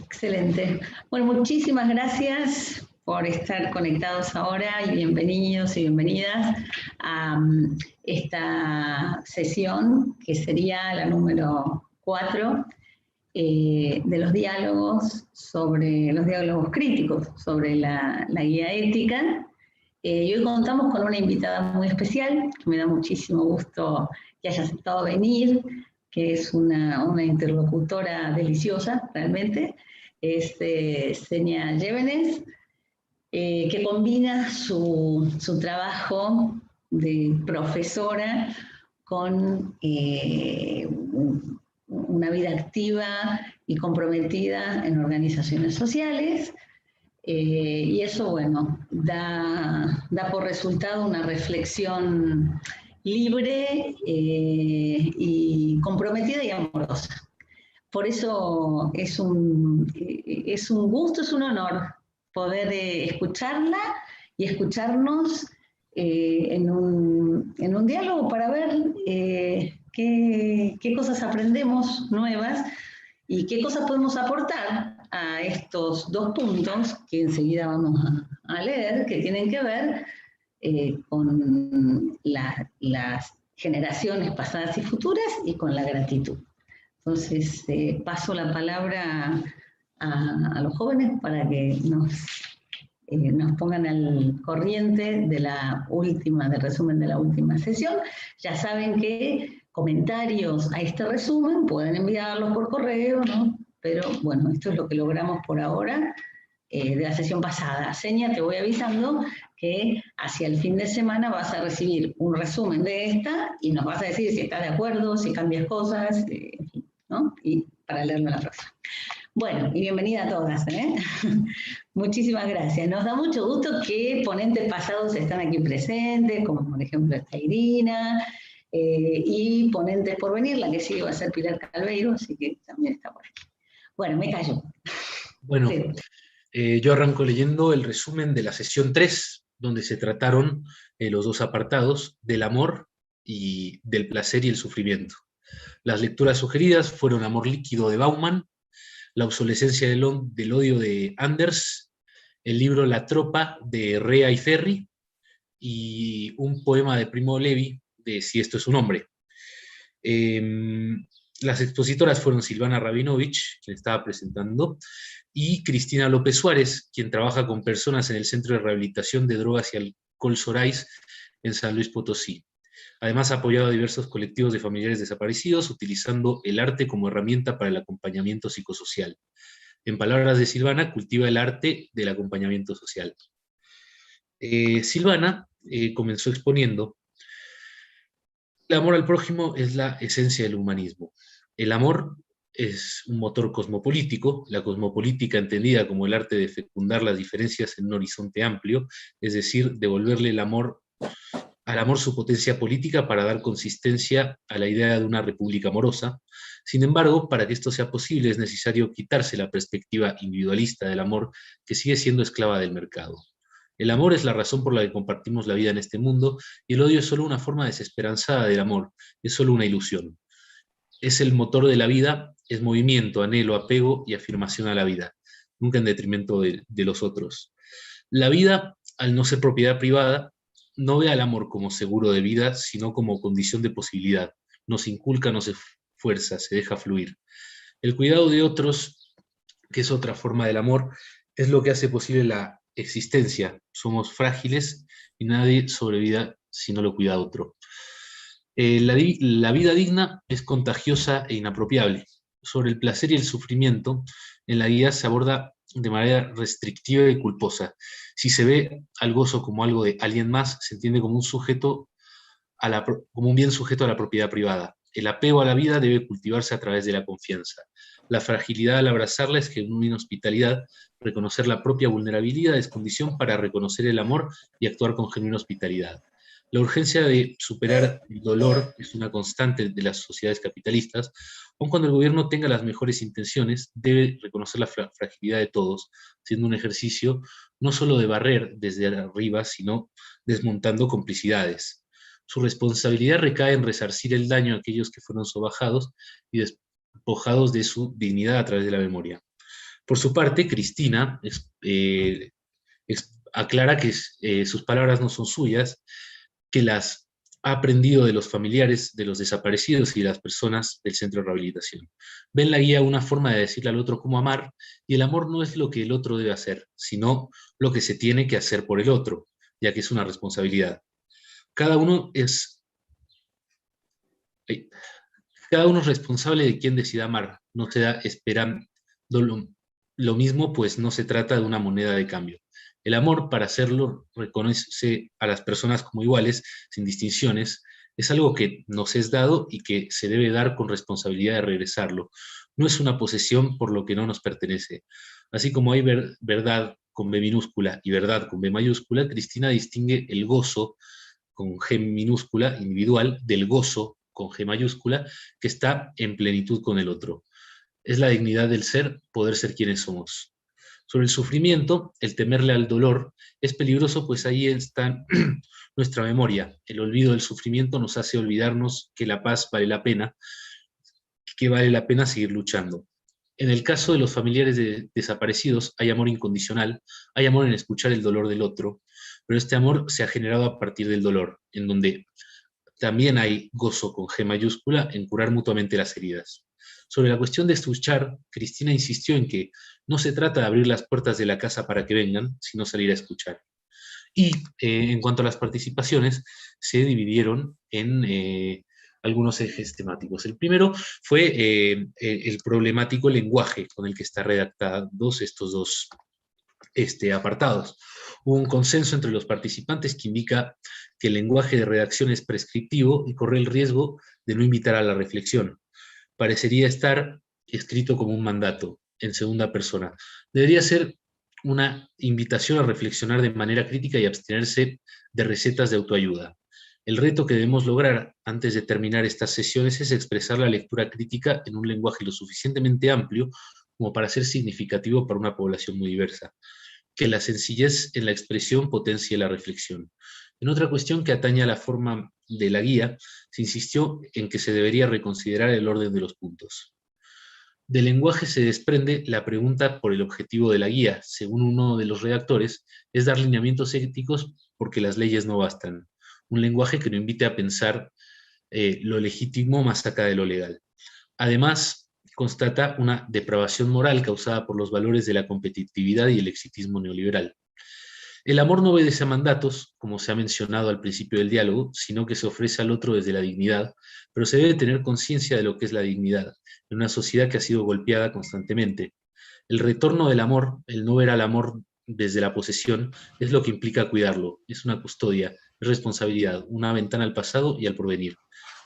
Excelente. Bueno, muchísimas gracias por estar conectados ahora y bienvenidos y bienvenidas a esta sesión que sería la número 4 de los diálogos críticos sobre la guía ética. Y hoy contamos con una invitada muy especial, que me da muchísimo gusto que haya aceptado venir, que es una interlocutora deliciosa, realmente. Es Xenia Llévenes, que combina su trabajo de profesora con una vida activa y comprometida en organizaciones sociales. Y eso, bueno, da por resultado una reflexión libre y comprometida y amorosa. Por eso es un gusto, es un honor poder escucharla y escucharnos en un diálogo para ver qué cosas aprendemos nuevas y qué cosas podemos aportar a estos dos puntos que enseguida vamos a leer, que tienen que ver con las generaciones pasadas y futuras y con la gratitud. Entonces, paso la palabra a los jóvenes para que nos pongan al corriente del resumen de la última sesión. Ya saben que comentarios a este resumen pueden enviarlos por correo, ¿no? Pero bueno, esto es lo que logramos por ahora de la sesión pasada. Xenia, te voy avisando que hacia el fin de semana vas a recibir un resumen de esta y nos vas a decir si estás de acuerdo, si cambias cosas, en fin, ¿no? Y para leerlo la próxima. Bueno, y bienvenida a todas, ¿eh? Muchísimas gracias. Nos da mucho gusto que ponentes pasados están aquí presentes, como por ejemplo está Irina, y ponentes por venir, la que sigue va a ser Pilar Calveiro, así que también está por aquí. Bueno, me callo. Bueno, sí. Yo arranco leyendo el resumen de la sesión 3, donde se trataron los dos apartados del amor y del placer y el sufrimiento. Las lecturas sugeridas fueron Amor líquido de Bauman, La obsolescencia del odio de Anders, el libro La tropa de Rea y Ferri y un poema de Primo Levi de Si esto es un hombre. Las expositoras fueron Silvana Rabinovich, quien estaba presentando, y Cristina López Suárez, quien trabaja con personas en el Centro de Rehabilitación de Drogas y Alcohol Sorais en San Luis Potosí. Además ha apoyado a diversos colectivos de familiares desaparecidos, utilizando el arte como herramienta para el acompañamiento psicosocial. En palabras de Silvana, cultiva el arte del acompañamiento social. Silvana comenzó exponiendo: el amor al prójimo es la esencia del humanismo. El amor es un motor cosmopolítico, la cosmopolítica entendida como el arte de fecundar las diferencias en un horizonte amplio, es decir, devolverle al amor su potencia política para dar consistencia a la idea de una república amorosa. Sin embargo, para que esto sea posible es necesario quitarse la perspectiva individualista del amor, que sigue siendo esclava del mercado. El amor es la razón por la que compartimos la vida en este mundo, y el odio es solo una forma desesperanzada del amor, es solo una ilusión. Es el motor de la vida, es movimiento, anhelo, apego y afirmación a la vida, nunca en detrimento de los otros. La vida, al no ser propiedad privada, no ve al amor como seguro de vida, sino como condición de posibilidad. No se inculca, no se fuerza, se deja fluir. El cuidado de otros, que es otra forma del amor, es lo que hace posible la existencia. Somos frágiles y nadie sobrevive si no lo cuida otro. La vida digna es contagiosa e inapropiable. Sobre el placer y el sufrimiento, en la guía se aborda de manera restrictiva y culposa. Si se ve al gozo como algo de alguien más, se entiende como un bien sujeto a la propiedad privada. El apego a la vida debe cultivarse a través de la confianza. La fragilidad al abrazarla es genuina hospitalidad. Reconocer la propia vulnerabilidad es condición para reconocer el amor y actuar con genuina hospitalidad. La urgencia de superar el dolor es una constante de las sociedades capitalistas. Aun cuando el gobierno tenga las mejores intenciones, debe reconocer la fragilidad de todos, siendo un ejercicio no solo de barrer desde arriba, sino desmontando complicidades. Su responsabilidad recae en resarcir el daño a aquellos que fueron sobajados y despojados de su dignidad a través de la memoria. Por su parte, Cristina aclara que sus palabras no son suyas, que las ha aprendido de los familiares de los desaparecidos y de las personas del centro de rehabilitación. Ve en la guía una forma de decirle al otro cómo amar, y el amor no es lo que el otro debe hacer, sino lo que se tiene que hacer por el otro, ya que es una responsabilidad. Cada uno es, eh, cada uno es responsable de quién decida amar, no se da esperando lo mismo, pues no se trata de una moneda de cambio. El amor, para hacerlo, reconoce a las personas como iguales, sin distinciones. Es algo que nos es dado y que se debe dar con responsabilidad de regresarlo. No es una posesión por lo que no nos pertenece. Así como hay verdad con B minúscula y verdad con B mayúscula, Cristina distingue el gozo con G minúscula individual del gozo con G mayúscula que está en plenitud con el otro. Es la dignidad del ser poder ser quienes somos. Sobre el sufrimiento, el temerle al dolor es peligroso, pues ahí está nuestra memoria. El olvido del sufrimiento nos hace olvidarnos que la paz vale la pena, que vale la pena seguir luchando. En el caso de los familiares de desaparecidos, hay amor incondicional, hay amor en escuchar el dolor del otro, pero este amor se ha generado a partir del dolor, en donde también hay gozo con G mayúscula en curar mutuamente las heridas. Sobre la cuestión de escuchar, Cristina insistió en que no se trata de abrir las puertas de la casa para que vengan, sino salir a escuchar. Y en cuanto a las participaciones, se dividieron en algunos ejes temáticos. El primero fue el problemático lenguaje con el que están redactados estos dos apartados. Hubo un consenso entre los participantes que indica que el lenguaje de redacción es prescriptivo y corre el riesgo de no invitar a la reflexión. Parecería estar escrito como un mandato en segunda persona. Debería ser una invitación a reflexionar de manera crítica y abstenerse de recetas de autoayuda. El reto que debemos lograr antes de terminar estas sesiones es expresar la lectura crítica en un lenguaje lo suficientemente amplio como para ser significativo para una población muy diversa. Que la sencillez en la expresión potencie la reflexión. En otra cuestión que atañe a la forma de la guía, se insistió en que se debería reconsiderar el orden de los puntos. Del lenguaje se desprende la pregunta por el objetivo de la guía. Según uno de los redactores, es dar lineamientos éticos porque las leyes no bastan. Un lenguaje que no invite a pensar lo legítimo más acá de lo legal. Además, constata una depravación moral causada por los valores de la competitividad y el exitismo neoliberal. El amor no obedece a mandatos, como se ha mencionado al principio del diálogo, sino que se ofrece al otro desde la dignidad, pero se debe tener conciencia de lo que es la dignidad, en una sociedad que ha sido golpeada constantemente. El retorno del amor, el no ver al amor desde la posesión, es lo que implica cuidarlo, es una custodia, es responsabilidad, una ventana al pasado y al porvenir.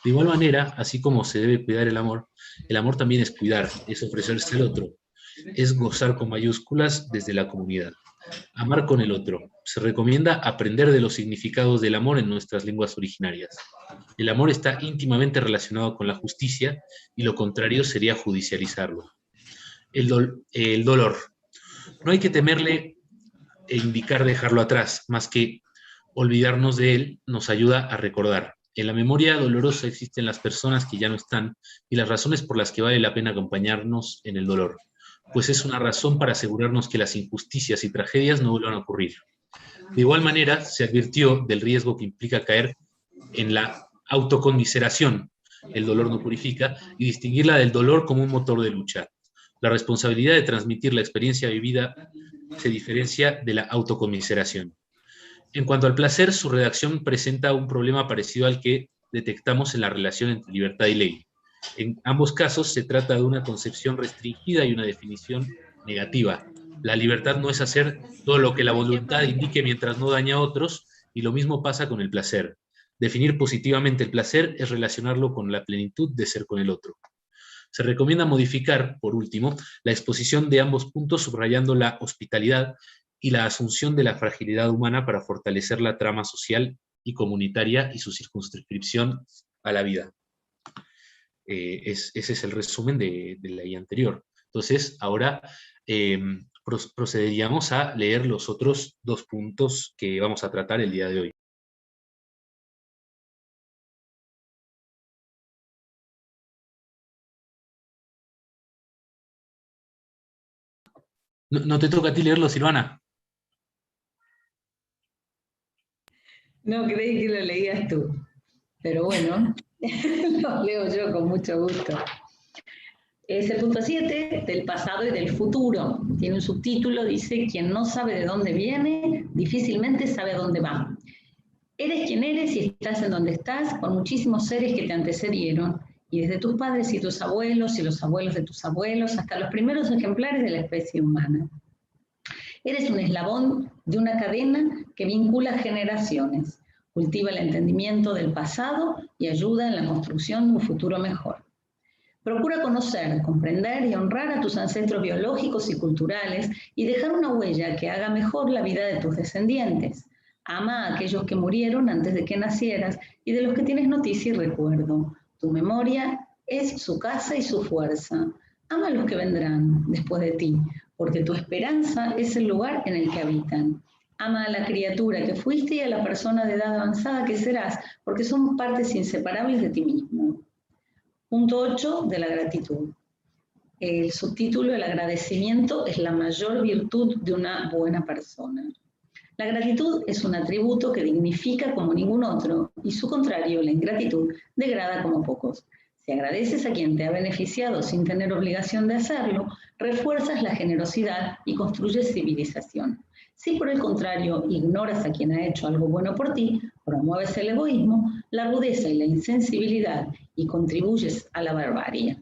De igual manera, así como se debe cuidar el amor también es cuidar, es ofrecerse al otro, es gozar con mayúsculas desde la comunidad. Amar con el otro. Se recomienda aprender de los significados del amor en nuestras lenguas originarias. El amor está íntimamente relacionado con la justicia y lo contrario sería judicializarlo. El dolor. No hay que temerle e indicar dejarlo atrás, más que olvidarnos de él nos ayuda a recordar. En la memoria dolorosa existen las personas que ya no están y las razones por las que vale la pena acompañarnos en el dolor, pues es una razón para asegurarnos que las injusticias y tragedias no vuelvan a ocurrir. De igual manera, se advirtió del riesgo que implica caer en la autoconmiseración, el dolor no purifica, y distinguirla del dolor como un motor de lucha. La responsabilidad de transmitir la experiencia vivida se diferencia de la autoconmiseración. En cuanto al placer, su redacción presenta un problema parecido al que detectamos en la relación entre libertad y ley. En ambos casos se trata de una concepción restringida y una definición negativa. La libertad no es hacer todo lo que la voluntad indique mientras no daña a otros, y lo mismo pasa con el placer. Definir positivamente el placer es relacionarlo con la plenitud de ser con el otro. Se recomienda modificar, por último, la exposición de ambos puntos subrayando la hospitalidad y la asunción de la fragilidad humana para fortalecer la trama social y comunitaria y su circunscripción a la vida. Ese es el resumen de la guía anterior. Entonces, ahora procederíamos a leer los otros dos puntos que vamos a tratar el día de hoy. No te toca a ti leerlo, Silvana. No creí que lo leías tú, pero bueno, lo leo yo con mucho gusto. Es el punto 7 del pasado y del futuro. Tiene un subtítulo, dice, quien no sabe de dónde viene, difícilmente sabe a dónde va. Eres quien eres y estás en donde estás con muchísimos seres que te antecedieron, y desde tus padres y tus abuelos y los abuelos de tus abuelos hasta los primeros ejemplares de la especie humana. Eres un eslabón de una cadena que vincula generaciones, cultiva el entendimiento del pasado y ayuda en la construcción de un futuro mejor. Procura conocer, comprender y honrar a tus ancestros biológicos y culturales y dejar una huella que haga mejor la vida de tus descendientes. Ama a aquellos que murieron antes de que nacieras y de los que tienes noticia y recuerdo. Tu memoria es su casa y su fuerza. Ama a los que vendrán después de ti, porque tu esperanza es el lugar en el que habitan. Ama a la criatura que fuiste y a la persona de edad avanzada que serás, porque son partes inseparables de ti mismo. Punto 8 de la gratitud. El subtítulo, el agradecimiento es la mayor virtud de una buena persona. La gratitud es un atributo que dignifica como ningún otro y su contrario, la ingratitud, degrada como pocos. Si agradeces a quien te ha beneficiado sin tener obligación de hacerlo, refuerzas la generosidad y construyes civilización. Si por el contrario ignoras a quien ha hecho algo bueno por ti, promueves el egoísmo, la rudeza y la insensibilidad y contribuyes a la barbarie.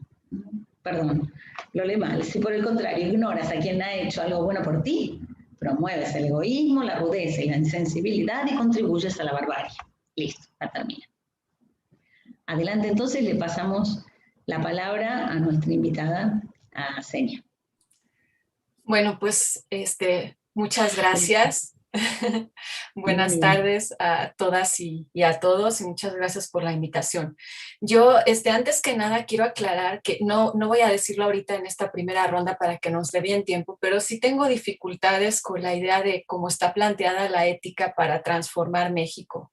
Perdón, lo leí mal. Si por el contrario ignoras a quien ha hecho algo bueno por ti, promueves el egoísmo, la rudeza y la insensibilidad y contribuyes a la barbarie. Listo, ya termina. Adelante, entonces le pasamos la palabra a nuestra invitada, a Senia. Bueno, pues muchas gracias. Buenas tardes a todas y a todos y muchas gracias por la invitación. Yo, antes que nada, quiero aclarar que no voy a decirlo ahorita en esta primera ronda para que nos dé bien tiempo, pero sí tengo dificultades con la idea de cómo está planteada la ética para transformar México.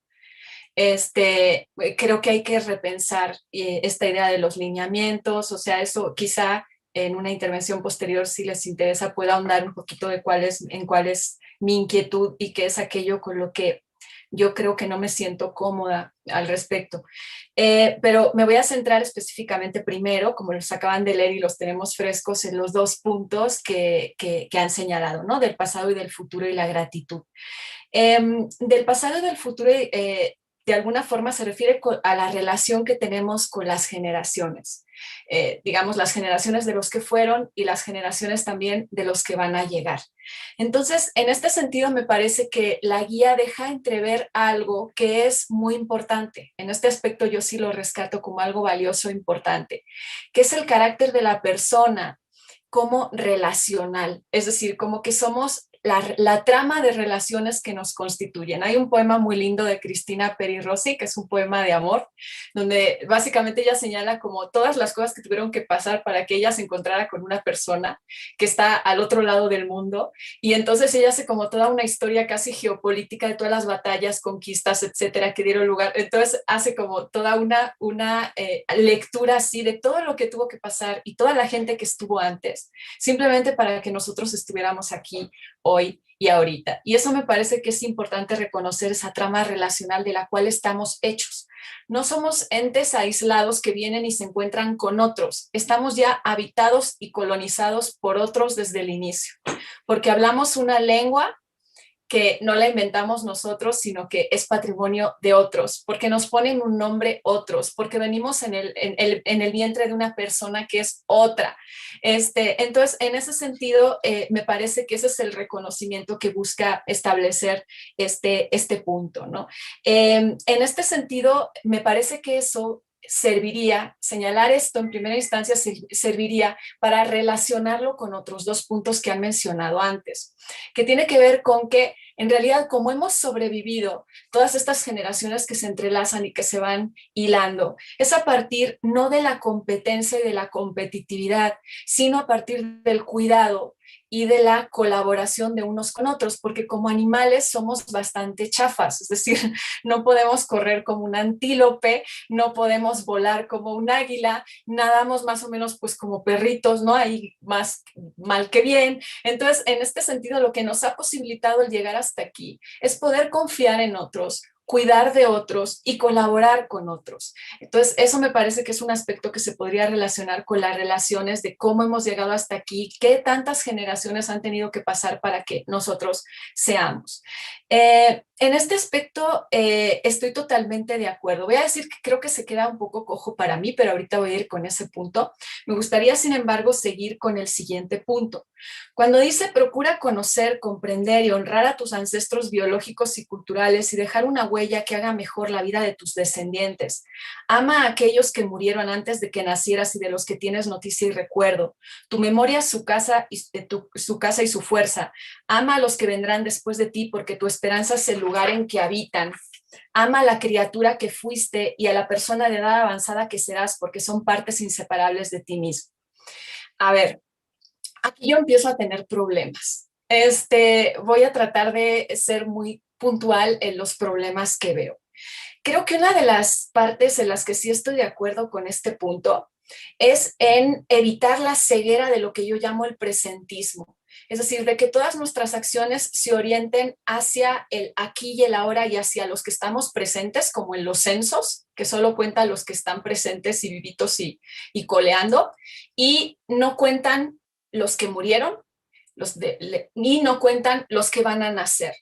Creo que hay que repensar esta idea de los lineamientos, o sea, eso quizá en una intervención posterior, si les interesa, puedo ahondar un poquito de en cuál es mi inquietud y qué es aquello con lo que yo creo que no me siento cómoda al respecto. Pero me voy a centrar específicamente primero, como los acaban de leer y los tenemos frescos, en los dos puntos que han señalado, ¿no? Del pasado y del futuro y la gratitud. Del pasado y del futuro, de alguna forma se refiere a la relación que tenemos con las generaciones. Digamos, las generaciones de los que fueron y las generaciones también de los que van a llegar. Entonces, en este sentido, me parece que la guía deja entrever algo que es muy importante. En este aspecto yo sí lo rescato como algo valioso e importante, que es el carácter de la persona como relacional, es decir, como que somos la trama de relaciones que nos constituyen. Hay un poema muy lindo de Cristina Peri Rossi, que es un poema de amor, donde básicamente ella señala como todas las cosas que tuvieron que pasar para que ella se encontrara con una persona que está al otro lado del mundo, y entonces ella hace como toda una historia casi geopolítica de todas las batallas, conquistas, etcétera, que dieron lugar. Entonces hace como toda una lectura así de todo lo que tuvo que pasar y toda la gente que estuvo antes, simplemente para que nosotros estuviéramos aquí hoy y ahorita. Y eso me parece que es importante reconocer, esa trama relacional de la cual estamos hechos. No somos entes aislados que vienen y se encuentran con otros. Estamos ya habitados y colonizados por otros desde el inicio, porque hablamos una lengua que no la inventamos nosotros, sino que es patrimonio de otros, porque nos ponen un nombre otros, porque venimos en el vientre de una persona que es otra. Entonces, en ese sentido, me parece que ese es el reconocimiento que busca establecer este punto, ¿no? En este sentido, me parece que eso serviría, señalar esto en primera instancia serviría para relacionarlo con otros dos puntos que han mencionado antes, que tiene que ver con que en realidad como hemos sobrevivido todas estas generaciones que se entrelazan y que se van hilando, es a partir no de la competencia y de la competitividad, sino a partir del cuidado y de la colaboración de unos con otros, porque como animales somos bastante chafas, es decir, no podemos correr como un antílope, no podemos volar como un águila, nadamos más o menos pues como perritos, ¿no? Ahí más mal que bien. Entonces, en este sentido, lo que nos ha posibilitado el llegar hasta aquí es poder confiar en otros, cuidar de otros y colaborar con otros. Entonces, eso me parece que es un aspecto que se podría relacionar con las relaciones de cómo hemos llegado hasta aquí, qué tantas generaciones han tenido que pasar para que nosotros seamos. En este aspecto estoy totalmente de acuerdo. Voy a decir que creo que se queda un poco cojo para mí, pero ahorita voy a ir con ese punto. Me gustaría, sin embargo, seguir con el siguiente punto. Cuando dice procura conocer, comprender y honrar a tus ancestros biológicos y culturales y dejar una huella que haga mejor la vida de tus descendientes. Ama a aquellos que murieron antes de que nacieras y de los que tienes noticia y recuerdo. Tu memoria es su casa y su fuerza. Ama a los que vendrán después de ti porque tu esperanza es el lugar en que habitan. Ama a la criatura que fuiste y a la persona de edad avanzada que serás porque son partes inseparables de ti mismo. A ver, aquí yo empiezo a tener problemas. Voy a tratar de ser muy puntual en los problemas que veo. Creo que una de las partes en las que sí estoy de acuerdo con este punto es en evitar la ceguera de lo que yo llamo el presentismo. Es decir, de que todas nuestras acciones se orienten hacia el aquí y el ahora y hacia los que estamos presentes, como en los censos, que solo cuentan los que están presentes y vivitos y coleando, y no cuentan los que murieron, ni no cuentan los que van a nacer.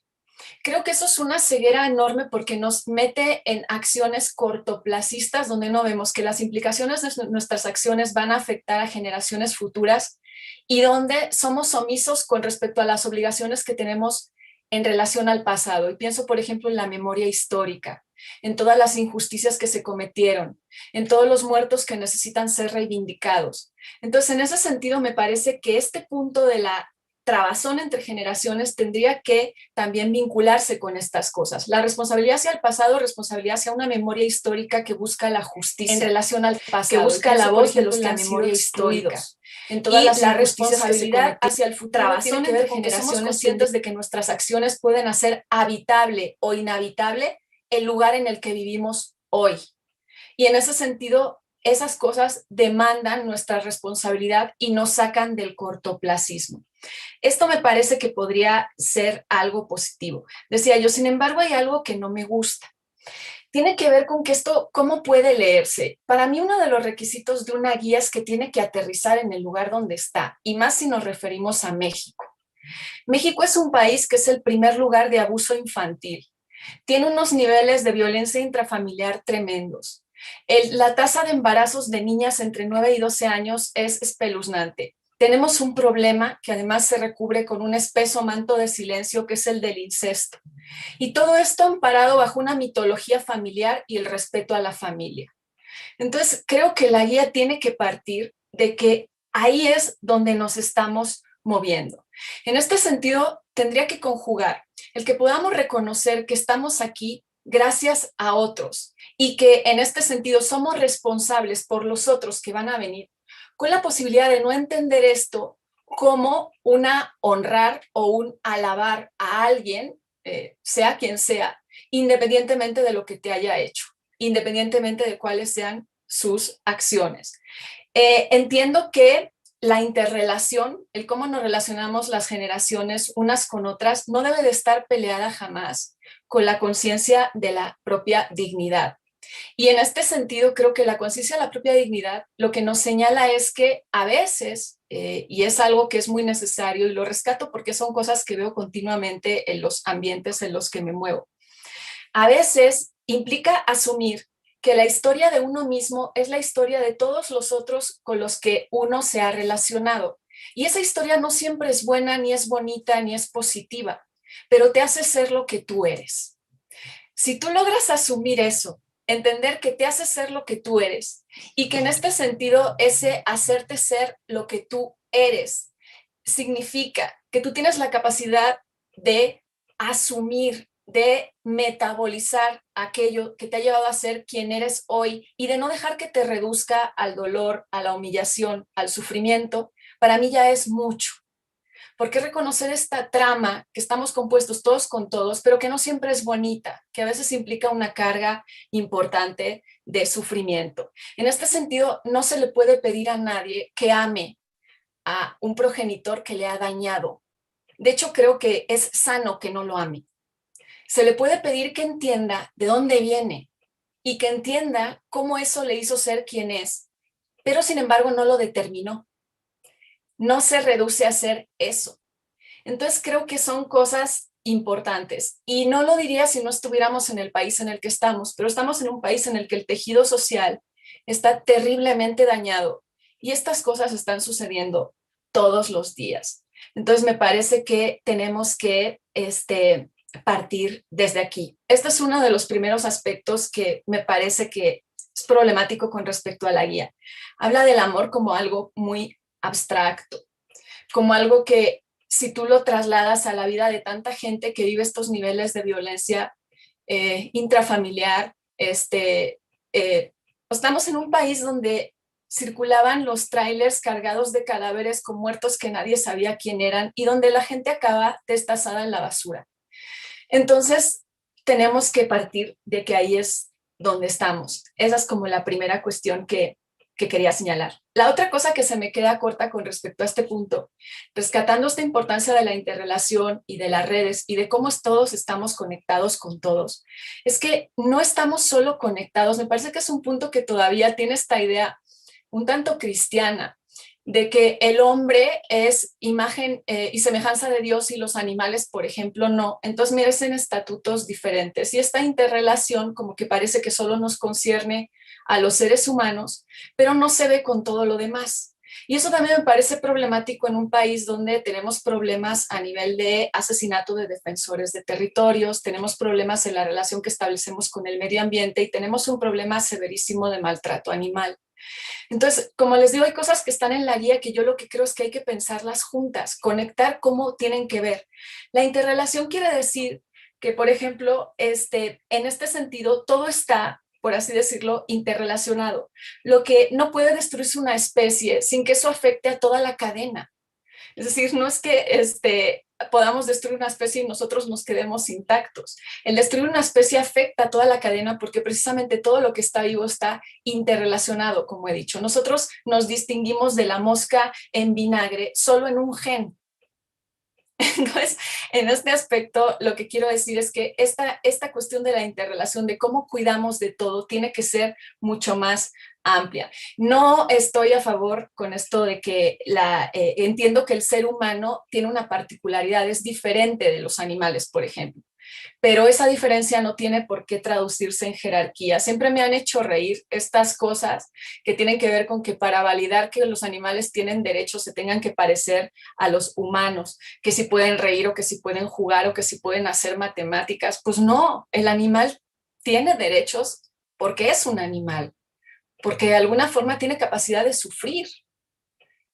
Creo que eso es una ceguera enorme porque nos mete en acciones cortoplacistas donde no vemos que las implicaciones de nuestras acciones van a afectar a generaciones futuras y donde somos omisos con respecto a las obligaciones que tenemos en relación al pasado. Y pienso, por ejemplo, en la memoria histórica, en todas las injusticias que se cometieron, en todos los muertos que necesitan ser reivindicados. Entonces, en ese sentido, me parece que este punto de la trabazón entre generaciones tendría que también vincularse con estas cosas. La responsabilidad hacia el pasado, responsabilidad hacia una memoria histórica que busca la justicia en relación al pasado, que busca la voz de los que han sido excluidos. En todas las la responsabilidad hacia el futuro trabazón tiene que ver con que somos conscientes de que nuestras acciones pueden hacer habitable o inhabitable el lugar en el que vivimos hoy. Y en ese sentido, esas cosas demandan nuestra responsabilidad y nos sacan del cortoplacismo. Esto me parece que podría ser algo positivo. Decía yo, sin embargo, hay algo que no me gusta. Tiene que ver con que esto, ¿cómo puede leerse? Para mí, uno de los requisitos de una guía es que tiene que aterrizar en el lugar donde está, y más si nos referimos a México. México es un país que es el primer lugar de abuso infantil. Tiene unos niveles de violencia intrafamiliar tremendos. La tasa de embarazos de niñas entre 9 y 12 años es espeluznante. Tenemos un problema que además se recubre con un espeso manto de silencio que es el del incesto. Y todo esto amparado bajo una mitología familiar y el respeto a la familia. Entonces, creo que la guía tiene que partir de que ahí es donde nos estamos moviendo. En este sentido, tendría que conjugar el que podamos reconocer que estamos aquí gracias a otros y que en este sentido somos responsables por los otros que van a venir, con la posibilidad de no entender esto como una honrar o un alabar a alguien, sea quien sea, independientemente de lo que te haya hecho, independientemente de cuáles sean sus acciones. Entiendo que la interrelación, el cómo nos relacionamos las generaciones unas con otras, no debe de estar peleada jamás con la conciencia de la propia dignidad. Y en este sentido, creo que la conciencia de la propia dignidad lo que nos señala es que a veces, y es algo que es muy necesario y lo rescato porque son cosas que veo continuamente en los ambientes en los que me muevo, a veces implica asumir que la historia de uno mismo es la historia de todos los otros con los que uno se ha relacionado. Y esa historia no siempre es buena, ni es bonita, ni es positiva, pero te hace ser lo que tú eres. Si tú logras asumir eso, entender que te hace ser lo que tú eres y que en este sentido ese hacerte ser lo que tú eres significa que tú tienes la capacidad de asumir, de metabolizar aquello que te ha llevado a ser quien eres hoy y de no dejar que te reduzca al dolor, a la humillación, al sufrimiento, para mí ya es mucho. ¿Por qué reconocer esta trama que estamos compuestos todos con todos, pero que no siempre es bonita, que a veces implica una carga importante de sufrimiento? En este sentido, no se le puede pedir a nadie que ame a un progenitor que le ha dañado. De hecho, creo que es sano que no lo ame. Se le puede pedir que entienda de dónde viene y que entienda cómo eso le hizo ser quien es, pero sin embargo no lo determinó. No se reduce a ser eso. Entonces creo que son cosas importantes y no lo diría si no estuviéramos en el país en el que estamos, pero estamos en un país en el que el tejido social está terriblemente dañado y estas cosas están sucediendo todos los días. Entonces me parece que tenemos que partir desde aquí. Este es uno de los primeros aspectos que me parece que es problemático con respecto a la guía. Habla del amor como algo muy abstracto, como algo que si tú lo trasladas a la vida de tanta gente que vive estos niveles de violencia intrafamiliar, estamos en un país donde circulaban los trailers cargados de cadáveres con muertos que nadie sabía quién eran y donde la gente acaba destazada en la basura. Entonces, tenemos que partir de que ahí es donde estamos. Esa es como la primera cuestión que quería señalar. La otra cosa que se me queda corta con respecto a este punto, rescatando esta importancia de la interrelación y de las redes y de cómo todos estamos conectados con todos, es que no estamos solo conectados. Me parece que es un punto que todavía tiene esta idea un tanto cristiana, de que el hombre es imagen y semejanza de Dios y los animales, por ejemplo, no. Entonces merecen estatutos diferentes. Y esta interrelación como que parece que solo nos concierne a los seres humanos, pero no se ve con todo lo demás. Y eso también me parece problemático en un país donde tenemos problemas a nivel de asesinato de defensores de territorios, tenemos problemas en la relación que establecemos con el medio ambiente y tenemos un problema severísimo de maltrato animal. Entonces, como les digo, hay cosas que están en la guía que yo lo que creo es que hay que pensarlas juntas, conectar cómo tienen que ver. La interrelación quiere decir que, por ejemplo, en este sentido, todo está, por así decirlo, interrelacionado. Lo que no puede destruirse una especie sin que eso afecte a toda la cadena. Es decir, no es que podamos destruir una especie y nosotros nos quedemos intactos. El destruir una especie afecta a toda la cadena porque precisamente todo lo que está vivo está interrelacionado, como he dicho. Nosotros nos distinguimos de la mosca en vinagre solo en un gen. Entonces, en este aspecto, lo que quiero decir es que esta cuestión de la interrelación, de cómo cuidamos de todo, tiene que ser mucho más amplia. No estoy a favor con esto de que entiendo que el ser humano tiene una particularidad, es diferente de los animales, por ejemplo. Pero esa diferencia no tiene por qué traducirse en jerarquía. Siempre me han hecho reír estas cosas que tienen que ver con que para validar que los animales tienen derechos se tengan que parecer a los humanos, que si pueden reír o que si pueden jugar o que si pueden hacer matemáticas. Pues no, el animal tiene derechos porque es un animal, porque de alguna forma tiene capacidad de sufrir.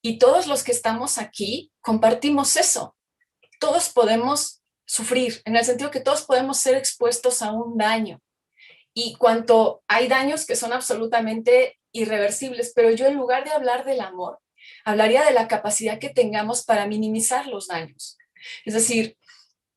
Y todos los que estamos aquí compartimos eso. Todos podemos sufrir, en el sentido que todos podemos ser expuestos a un daño. Y cuanto hay daños que son absolutamente irreversibles, pero yo en lugar de hablar del amor, hablaría de la capacidad que tengamos para minimizar los daños. Es decir,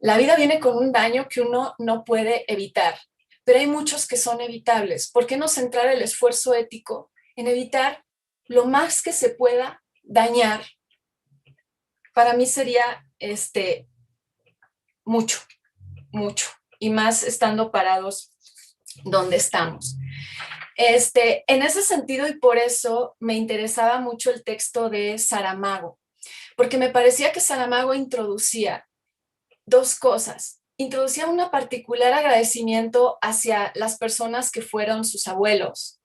la vida viene con un daño que uno no puede evitar, pero hay muchos que son evitables. ¿Por qué no centrar el esfuerzo ético en evitar lo más que se pueda dañar? Para mí sería mucho, mucho, y más estando parados donde estamos. En ese sentido, y por eso me interesaba mucho el texto de Saramago, porque me parecía que Saramago introducía dos cosas. Introducía un particular agradecimiento hacia las personas que fueron sus abuelos,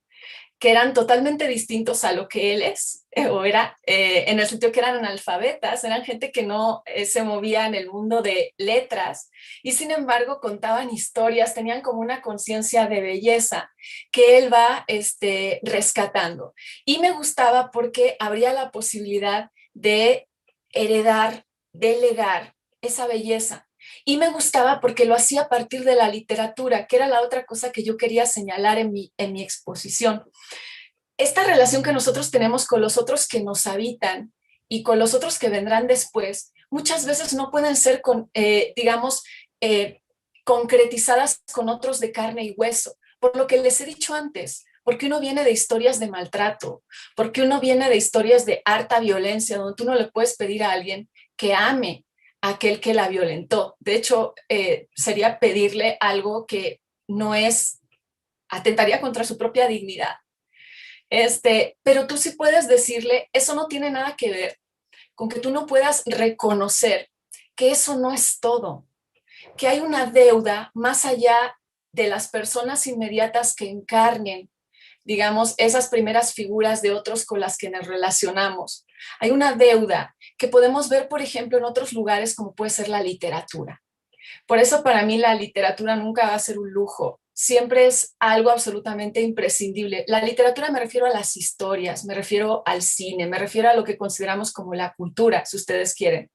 que eran totalmente distintos a lo que él es, o era, en el sentido que eran analfabetas, eran gente que no se movía en el mundo de letras, y sin embargo contaban historias, tenían como una conciencia de belleza que él va rescatando. Y me gustaba porque habría la posibilidad de heredar, de legar esa belleza. Y me gustaba porque lo hacía a partir de la literatura, que era la otra cosa que yo quería señalar en mi exposición. Esta relación que nosotros tenemos con los otros que nos habitan y con los otros que vendrán después, muchas veces no pueden ser, concretizadas con otros de carne y hueso. Por lo que les he dicho antes, porque uno viene de historias de maltrato, porque uno viene de historias de harta violencia, donde tú no le puedes pedir a alguien que ame a aquel que la violentó. De hecho, sería pedirle algo que no es, atentaría contra su propia dignidad. Pero tú sí puedes decirle, eso no tiene nada que ver con que tú no puedas reconocer que eso no es todo, que hay una deuda más allá de las personas inmediatas que encarnen, digamos, esas primeras figuras de otros con las que nos relacionamos. Hay una deuda que podemos ver, por ejemplo, en otros lugares como puede ser la literatura. Por eso para mí la literatura nunca va a ser un lujo, siempre es algo absolutamente imprescindible. La literatura me refiero a las historias, me refiero al cine, me refiero a lo que consideramos como la cultura, si ustedes quieren,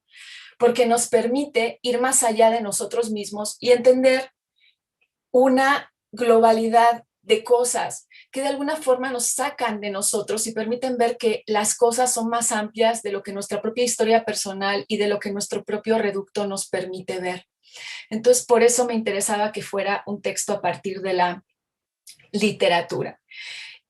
porque nos permite ir más allá de nosotros mismos y entender una globalidad de cosas que de alguna forma nos sacan de nosotros y permiten ver que las cosas son más amplias de lo que nuestra propia historia personal y de lo que nuestro propio reducto nos permite ver. Entonces, por eso me interesaba que fuera un texto a partir de la literatura.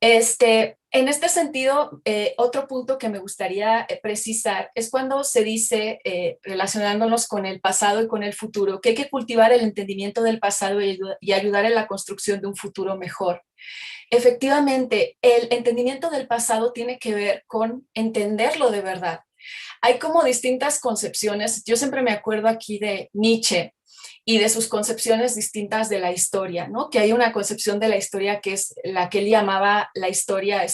En este sentido, otro punto que me gustaría precisar es cuando se dice, relacionándonos con el pasado y con el futuro, que hay que cultivar el entendimiento del pasado y ayudar en la construcción de un futuro mejor. Efectivamente, el entendimiento del pasado tiene que ver con entenderlo de verdad. Hay como distintas concepciones. Yo siempre me acuerdo aquí de Nietzsche y de sus concepciones distintas de la historia, ¿no? Que hay una concepción de la historia que es la que él llamaba la historia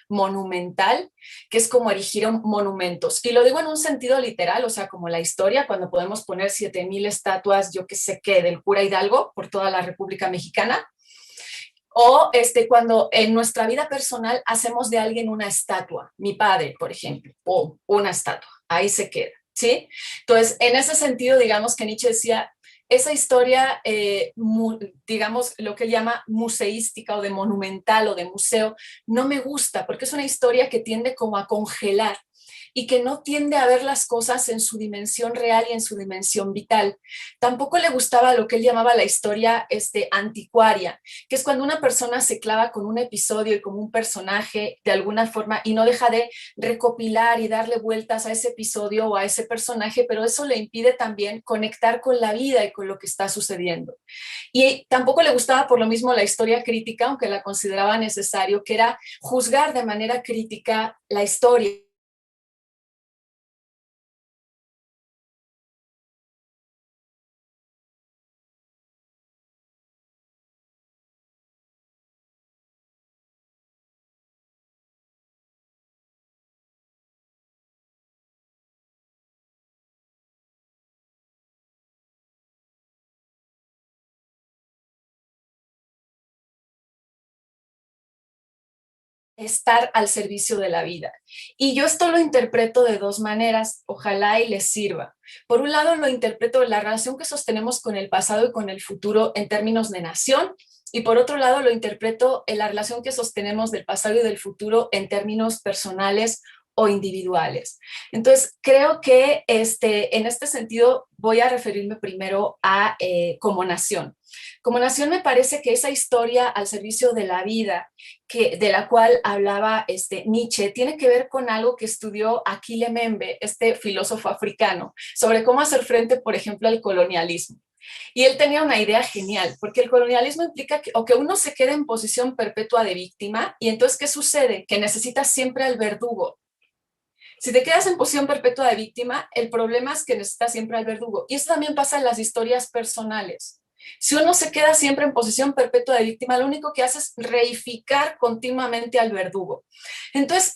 monumental, que es como erigir monumentos. Y lo digo en un sentido literal, o sea, como la historia, cuando podemos poner 7,000 estatuas, yo qué sé qué, del cura Hidalgo por toda la República Mexicana, o cuando en nuestra vida personal hacemos de alguien una estatua, mi padre, por ejemplo, o una estatua, ahí se queda, ¿sí? Entonces, en ese sentido, digamos que Nietzsche decía, esa historia, digamos, lo que él llama museística o de monumental o de museo, no me gusta porque es una historia que tiende como a congelar y que no tiende a ver las cosas en su dimensión real y en su dimensión vital. Tampoco le gustaba lo que él llamaba la historia anticuaria, que es cuando una persona se clava con un episodio y con un personaje de alguna forma y no deja de recopilar y darle vueltas a ese episodio o a ese personaje, pero eso le impide también conectar con la vida y con lo que está sucediendo. Y tampoco le gustaba por lo mismo la historia crítica, aunque la consideraba necesario, que era juzgar de manera crítica la historia. Estar al servicio de la vida. Y yo esto lo interpreto de dos maneras, ojalá y les sirva. Por un lado, lo interpreto la relación que sostenemos con el pasado y con el futuro en términos de nación, y por otro lado, lo interpreto en la relación que sostenemos del pasado y del futuro en términos personales o individuales. Entonces, creo que en este sentido voy a referirme primero a como nación. Como nación me parece que esa historia al servicio de la vida, de la cual hablaba Nietzsche, tiene que ver con algo que estudió Achille Mbembe, este filósofo africano, sobre cómo hacer frente, por ejemplo, al colonialismo. Y él tenía una idea genial, porque el colonialismo implica que uno se quede en posición perpetua de víctima, y entonces, ¿qué sucede? Que necesitas siempre al verdugo. Si te quedas en posición perpetua de víctima, el problema es que necesitas siempre al verdugo. Y eso también pasa en las historias personales. Si uno se queda siempre en posición perpetua de víctima, lo único que hace es reificar continuamente al verdugo. Entonces,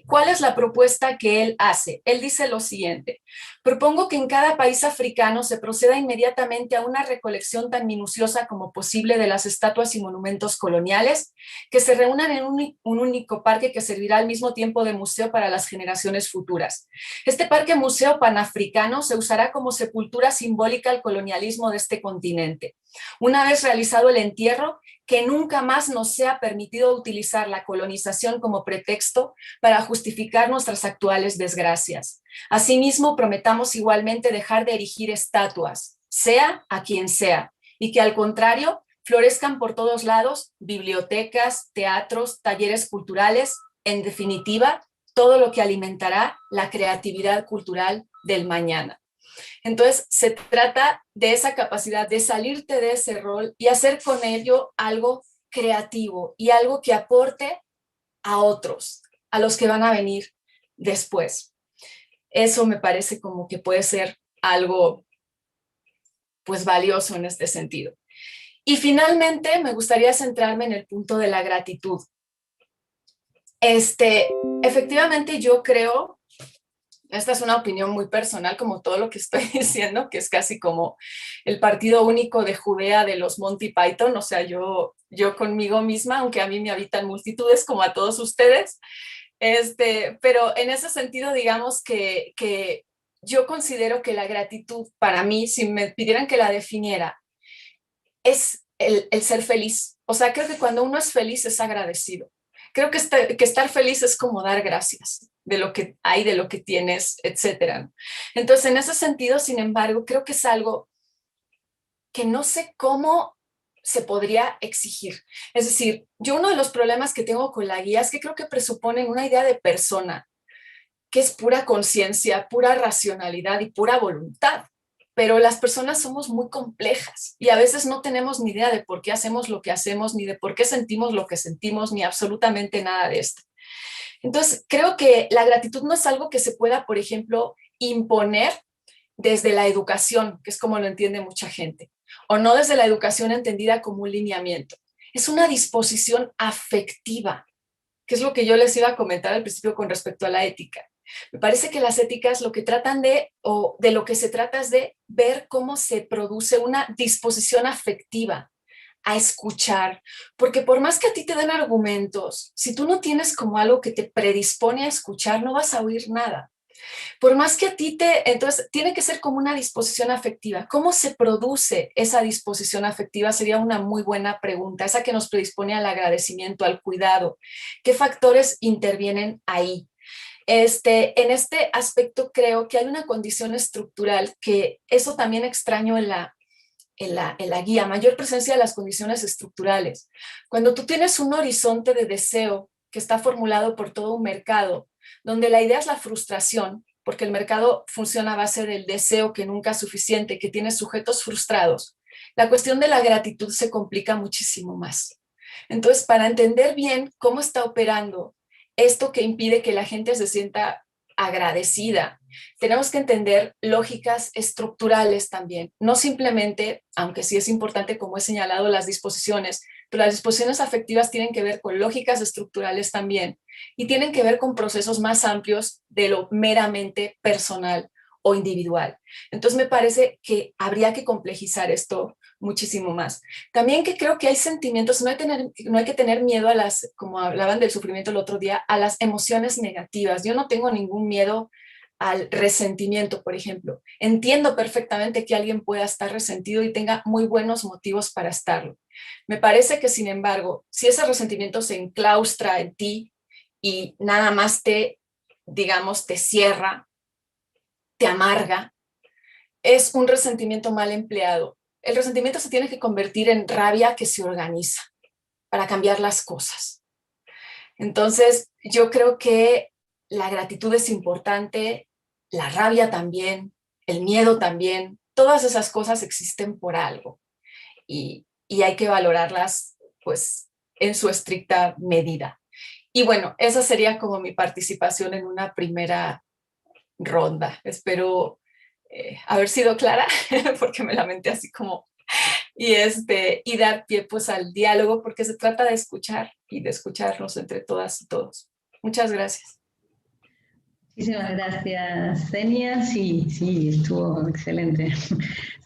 ¿cuál es la propuesta que él hace? Él dice lo siguiente: propongo que en cada país africano se proceda inmediatamente a una recolección tan minuciosa como posible de las estatuas y monumentos coloniales, que se reúnan en un único parque que servirá al mismo tiempo de museo para las generaciones futuras. Este parque museo panafricano se usará como sepultura simbólica al colonialismo de este continente. siguiente: una vez realizado el entierro, que nunca más nos sea permitido utilizar la colonización como pretexto para justificar nuestras actuales desgracias. Asimismo, prometamos igualmente dejar de erigir estatuas, sea a quien sea, y que al contrario florezcan por todos lados bibliotecas, teatros, talleres culturales, en definitiva, todo lo que alimentará la creatividad cultural del mañana. Entonces, se trata de esa capacidad de salirte de ese rol y hacer con ello algo creativo y algo que aporte a otros, a los que van a venir después. Eso me parece como que puede ser algo, pues, valioso en este sentido. Y finalmente, me gustaría centrarme en el punto de la gratitud. Efectivamente, yo creo, esta es una opinión muy personal, como todo lo que estoy diciendo, que es casi como el partido único de Judea de los Monty Python, o sea, yo conmigo misma, aunque a mí me habitan multitudes como a todos ustedes, pero en ese sentido, digamos que yo considero que la gratitud, para mí, si me pidieran que la definiera, es el ser feliz. O sea, creo que cuando uno es feliz es agradecido. Creo que estar feliz es como dar gracias de lo que hay, de lo que tienes, etc. Entonces, en ese sentido, sin embargo, creo que es algo que no sé cómo se podría exigir. Es decir, yo uno de los problemas que tengo con la guía es que creo que presuponen una idea de persona, que es pura conciencia, pura racionalidad y pura voluntad. Pero las personas somos muy complejas y a veces no tenemos ni idea de por qué hacemos lo que hacemos, ni de por qué sentimos lo que sentimos, ni absolutamente nada de esto. Entonces, creo que la gratitud no es algo que se pueda, por ejemplo, imponer desde la educación, que es como lo entiende mucha gente, o no desde la educación entendida como un lineamiento. Es una disposición afectiva, que es lo que yo les iba a comentar al principio con respecto a la ética. Me parece que las éticas lo que tratan o de lo que se trata es de ver cómo se produce una disposición afectiva a escuchar, porque por más que a ti te den argumentos, si tú no tienes como algo que te predispone a escuchar, no vas a oír nada. Por más que a ti entonces tiene que ser como una disposición afectiva. ¿Cómo se produce esa disposición afectiva? Sería una muy buena pregunta, esa que nos predispone al agradecimiento, al cuidado. ¿Qué factores intervienen ahí? En este aspecto creo que hay una condición estructural que eso también extraño en la guía, mayor presencia de las condiciones estructurales. Cuando tú tienes un horizonte de deseo que está formulado por todo un mercado, donde la idea es la frustración, porque el mercado funciona a base del deseo que nunca es suficiente, que tiene sujetos frustrados, la cuestión de la gratitud se complica muchísimo más. Entonces, para entender bien cómo está operando esto que impide que la gente se sienta agradecida, tenemos que entender lógicas estructurales también, no simplemente, aunque sí es importante, como he señalado, las disposiciones, pero las disposiciones afectivas tienen que ver con lógicas estructurales también y tienen que ver con procesos más amplios de lo meramente personal o individual. Entonces me parece que habría que complejizar esto muchísimo más. También que creo que hay sentimientos, no hay que tener miedo a las, como hablaban del sufrimiento el otro día, a las emociones negativas. Yo no tengo ningún miedo al resentimiento, por ejemplo. Entiendo perfectamente que alguien pueda estar resentido y tenga muy buenos motivos para estarlo. Me parece que, sin embargo, si ese resentimiento se enclaustra en ti y nada más digamos, te cierra, te amarga, es un resentimiento mal empleado. El resentimiento se tiene que convertir en rabia que se organiza para cambiar las cosas. Entonces, yo creo que la gratitud es importante, la rabia también, el miedo también, todas esas cosas existen por algo y hay que valorarlas pues en su estricta medida. Y bueno, esa sería como mi participación en una primera ronda. Espero haber sido clara porque me lamenté así como y dar pie pues al diálogo porque se trata de escuchar y de escucharnos entre todas y todos. Muchas gracias. Muchísimas gracias, Zenia. Sí, estuvo excelente.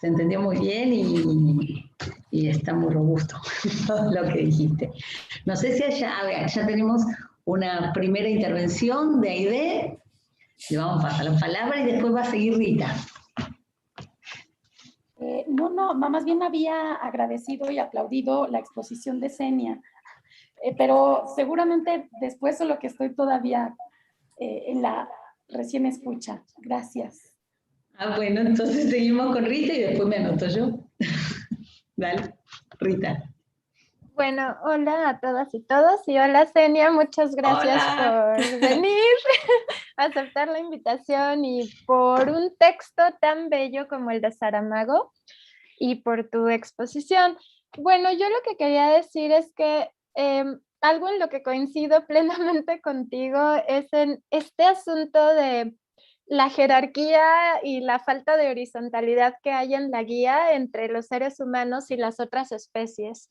Se entendió muy bien y está muy robusto todo lo que dijiste. No sé si ya tenemos una primera intervención de Aide. Le vamos a pasar la palabra y después va a seguir Rita. No, más bien había agradecido y aplaudido la exposición de Xenia, pero seguramente después solo que estoy todavía en la recién escucha. Gracias. Bueno, entonces seguimos con Rita y después me anoto yo. Dale, Rita. Bueno, hola a todas y todos, y hola Xenia, muchas gracias por venir, aceptar la invitación y por un texto tan bello como el de Saramago y por tu exposición. Bueno, yo lo que quería decir es que algo en lo que coincido plenamente contigo es en este asunto de la jerarquía y la falta de horizontalidad que hay en la guía entre los seres humanos y las otras especies.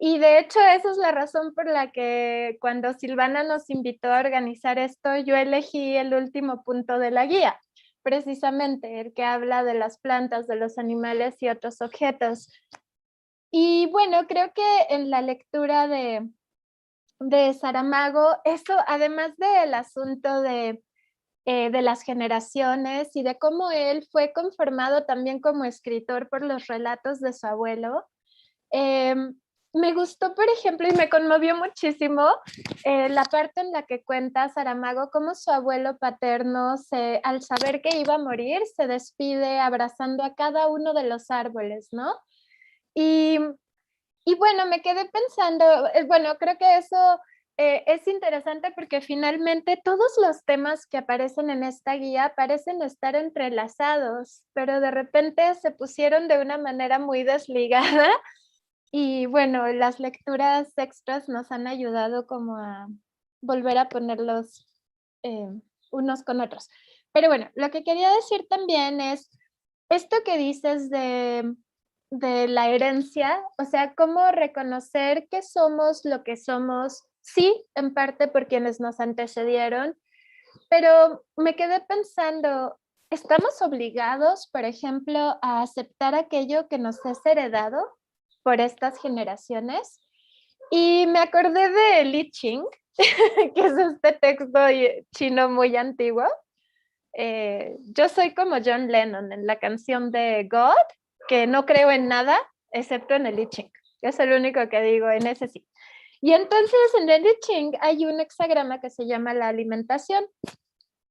Y de hecho esa es la razón por la que cuando Silvana nos invitó a organizar esto, yo elegí el último punto de la guía, precisamente el que habla de las plantas, de los animales y otros objetos. Y bueno, creo que en la lectura de Saramago, eso además del asunto de las generaciones y de cómo él fue conformado también como escritor por los relatos de su abuelo, me gustó, por ejemplo, y me conmovió muchísimo la parte en la que cuenta Saramago cómo su abuelo paterno, al saber que iba a morir, se despide abrazando a cada uno de los árboles, ¿no? Y bueno, me quedé pensando, bueno, creo que eso es interesante porque finalmente todos los temas que aparecen en esta guía parecen estar entrelazados, pero de repente se pusieron de una manera muy desligada. Y bueno, las lecturas extras nos han ayudado como a volver a ponerlos unos con otros. Pero bueno, lo que quería decir también es esto que dices de la herencia, o sea, cómo reconocer que somos lo que somos, sí, en parte por quienes nos antecedieron, pero me quedé pensando, ¿estamos obligados, por ejemplo, a aceptar aquello que nos es heredado por estas generaciones? Y me acordé de Li Qing, que es este texto chino muy antiguo. Yo soy como John Lennon en la canción de God, que no creo en nada excepto en el Li Qing. Es el único que digo, en ese sí. Y entonces en el Li Qing hay un hexagrama que se llama la alimentación.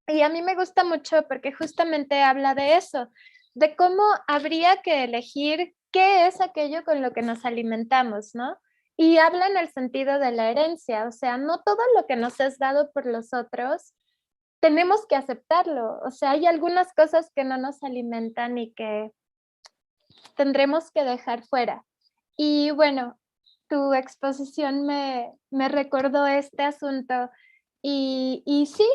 Y a mí me gusta mucho porque justamente habla de eso, de cómo habría que elegir qué es aquello con lo que nos alimentamos, ¿no? Y habla en el sentido de la herencia, o sea, no todo lo que nos es dado por los otros tenemos que aceptarlo, o sea, hay algunas cosas que no nos alimentan y que tendremos que dejar fuera. Y bueno, tu exposición me recordó este asunto y sí,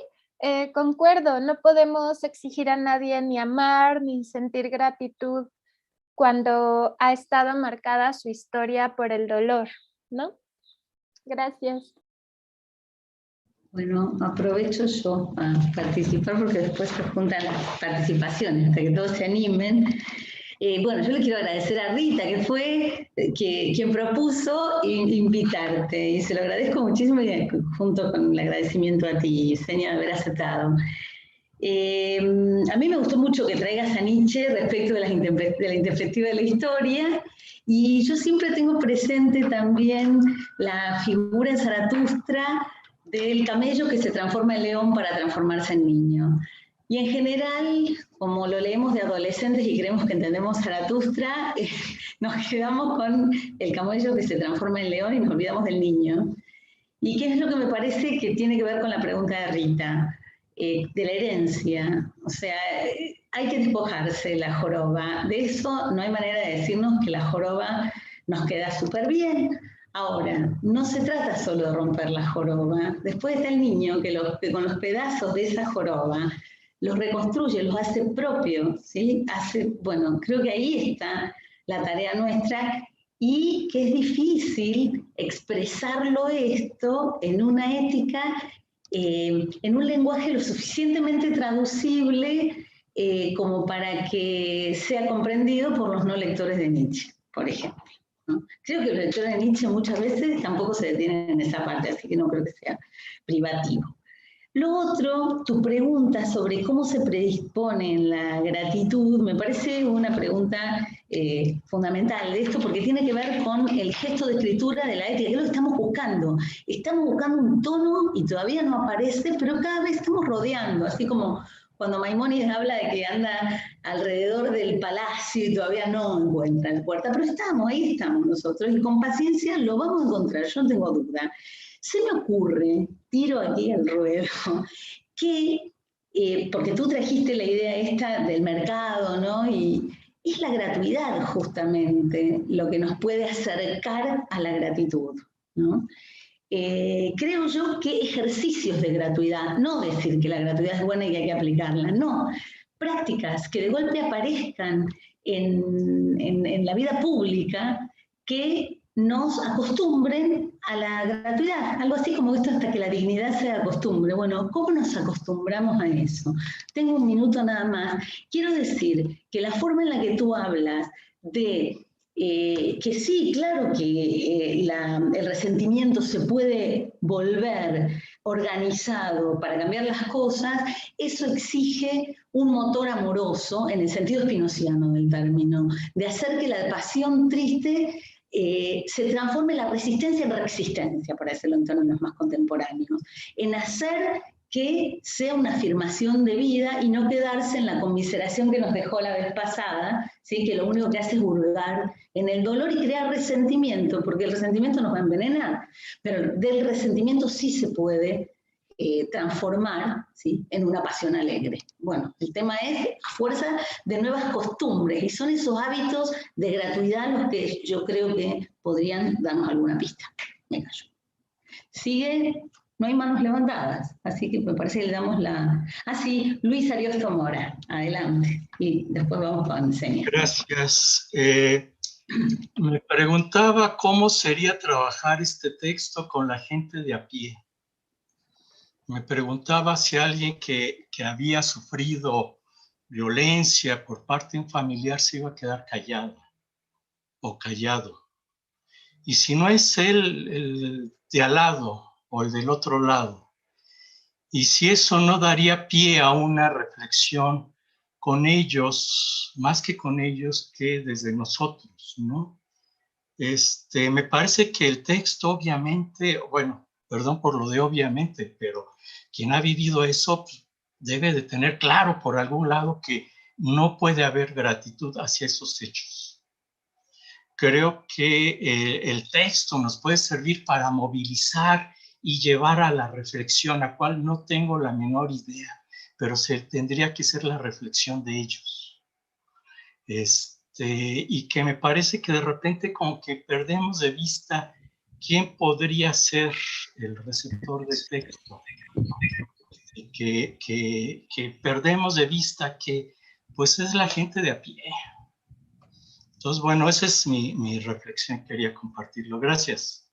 concuerdo, no podemos exigir a nadie ni amar ni sentir gratitud cuando ha estado marcada su historia por el dolor, ¿no? Gracias. Bueno, aprovecho yo a participar porque después se juntan las participaciones hasta que todos se animen. Bueno, yo le quiero agradecer a Rita, que fue quien propuso invitarte, y se lo agradezco muchísimo, y junto con el agradecimiento a ti, Xenia, de haber aceptado. A mí me gustó mucho que traigas a Nietzsche respecto de la introspectiva de la historia, y yo siempre tengo presente también la figura en Zaratustra del camello que se transforma en león para transformarse en niño. Y en general, como lo leemos de adolescentes y creemos que entendemos Zaratustra, nos quedamos con el camello que se transforma en león y nos olvidamos del niño. ¿Y qué es lo que me parece que tiene que ver con la pregunta de Rita? De la herencia. O sea, hay que despojarse de la joroba. De eso no hay manera de decirnos que la joroba nos queda súper bien. Ahora, no se trata solo de romper la joroba. Después está el niño que con los pedazos de esa joroba los reconstruye, los hace propios, ¿sí? Bueno, creo que ahí está la tarea nuestra, y que es difícil expresarlo esto en una ética, en un lenguaje lo suficientemente traducible como para que sea comprendido por los no lectores de Nietzsche, por ejemplo, ¿no? Creo que los lectores de Nietzsche muchas veces tampoco se detienen en esa parte, así que no creo que sea privativo. Lo otro, tu pregunta sobre cómo se predispone la gratitud, me parece una pregunta fundamental de esto, porque tiene que ver con el gesto de escritura de la ética, que es lo que estamos buscando. Estamos buscando un tono y todavía no aparece, pero cada vez estamos rodeando, así como cuando Maimónides habla de que anda alrededor del palacio y todavía no encuentra la puerta, pero ahí estamos nosotros, y con paciencia lo vamos a encontrar, yo no tengo duda. Se me ocurre, tiro aquí al ruedo, que, porque tú trajiste la idea esta del mercado, ¿no? Y es la gratuidad justamente lo que nos puede acercar a la gratitud, ¿no? Creo yo que ejercicios de gratuidad, no decir que la gratuidad es buena y que hay que aplicarla, no, prácticas que de golpe aparezcan en la vida pública que nos acostumbren a la gratuidad, algo así como esto hasta que la dignidad sea costumbre. Bueno, ¿cómo nos acostumbramos a eso? Tengo un minuto nada más. Quiero decir que la forma en la que tú hablas de que sí, claro que el resentimiento se puede volver organizado para cambiar las cosas, eso exige un motor amoroso, en el sentido spinoziano del término, de hacer que la pasión triste se transforme la resistencia en reexistencia, por decirlo en términos más contemporáneos, en hacer que sea una afirmación de vida y no quedarse en la conmiseración que nos dejó la vez pasada, ¿sí? Que lo único que hace es hurgar en el dolor y crear resentimiento, porque el resentimiento nos va a envenenar, pero del resentimiento sí se puede transformar, ¿sí? En una pasión alegre. Bueno, el tema es a fuerza de nuevas costumbres, y son esos hábitos de gratuidad los que yo creo que podrían darnos alguna pista. Me callo. Sigue, no hay manos levantadas, así que me parece que le damos la... Ah, sí, Luis Ariosto Mora, adelante, y después vamos con Senia. Gracias. Me preguntaba cómo sería trabajar este texto con la gente de a pie. Me preguntaba si alguien que había sufrido violencia por parte de un familiar se iba a quedar callado o callado. Y si no es él el de al lado o el del otro lado, y si eso no daría pie a una reflexión con ellos, más que con ellos, que desde nosotros, ¿no? Me parece que el texto, obviamente, bueno, perdón por lo de obviamente, pero quien ha vivido eso debe de tener claro por algún lado que no puede haber gratitud hacia esos hechos. Creo que el texto nos puede servir para movilizar y llevar a la reflexión, a cual no tengo la menor idea, pero tendría que ser la reflexión de ellos. Y que me parece que de repente como que perdemos de vista quién podría ser el receptor de texto. Y que perdemos de vista que pues es la gente de a pie. Entonces, bueno, esa es mi reflexión, quería compartirlo. Gracias.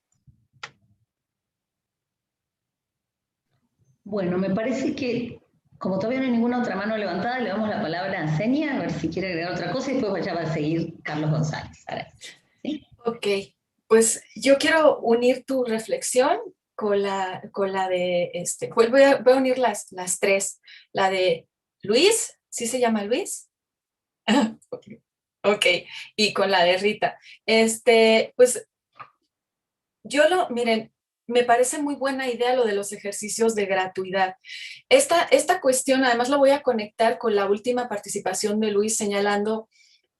Bueno, me parece que, como todavía no hay ninguna otra mano levantada, le damos la palabra a Senia, a ver si quiere agregar otra cosa, y después ya va a seguir Carlos González. ¿Sí? Ok, pues yo quiero unir tu reflexión con la de, pues voy a unir las tres, la de Luis, ¿sí se llama Luis? Ok, y con la de Rita. Pues miren, me parece muy buena idea lo de los ejercicios de gratuidad. Esta cuestión, además, lo voy a conectar con la última participación de Luis señalando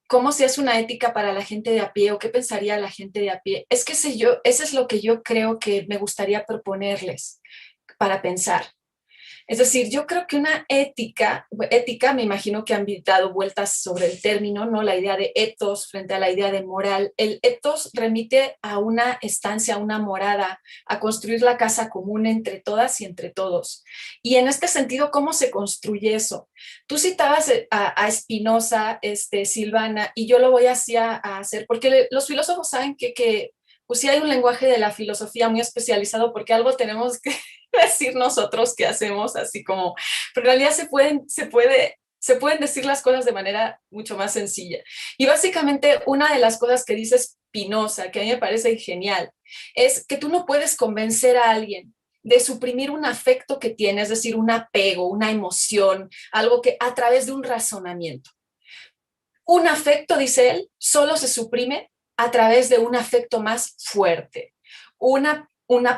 cómo se hace una ética para la gente de a pie o qué pensaría la gente de a pie. Es que eso es lo que yo creo que me gustaría proponerles para pensar. Es decir, yo creo que una ética, me imagino que han dado vueltas sobre el término, ¿no? La idea de ethos frente a la idea de moral. El ethos remite a una estancia, a una morada, a construir la casa común entre todas y entre todos. Y en este sentido, ¿cómo se construye eso? Tú citabas a Spinoza, Silvana, y yo lo voy así a hacer, porque los filósofos saben que pues sí hay un lenguaje de la filosofía muy especializado, porque algo tenemos que decir nosotros que hacemos, así como, pero en realidad se pueden decir las cosas de manera mucho más sencilla. Y básicamente una de las cosas que dice Spinoza, que a mí me parece genial, es que tú no puedes convencer a alguien de suprimir un afecto que tiene, es decir, un apego, una emoción, algo que a través de un razonamiento. Un afecto, dice él, solo se suprime a través de un afecto más fuerte, una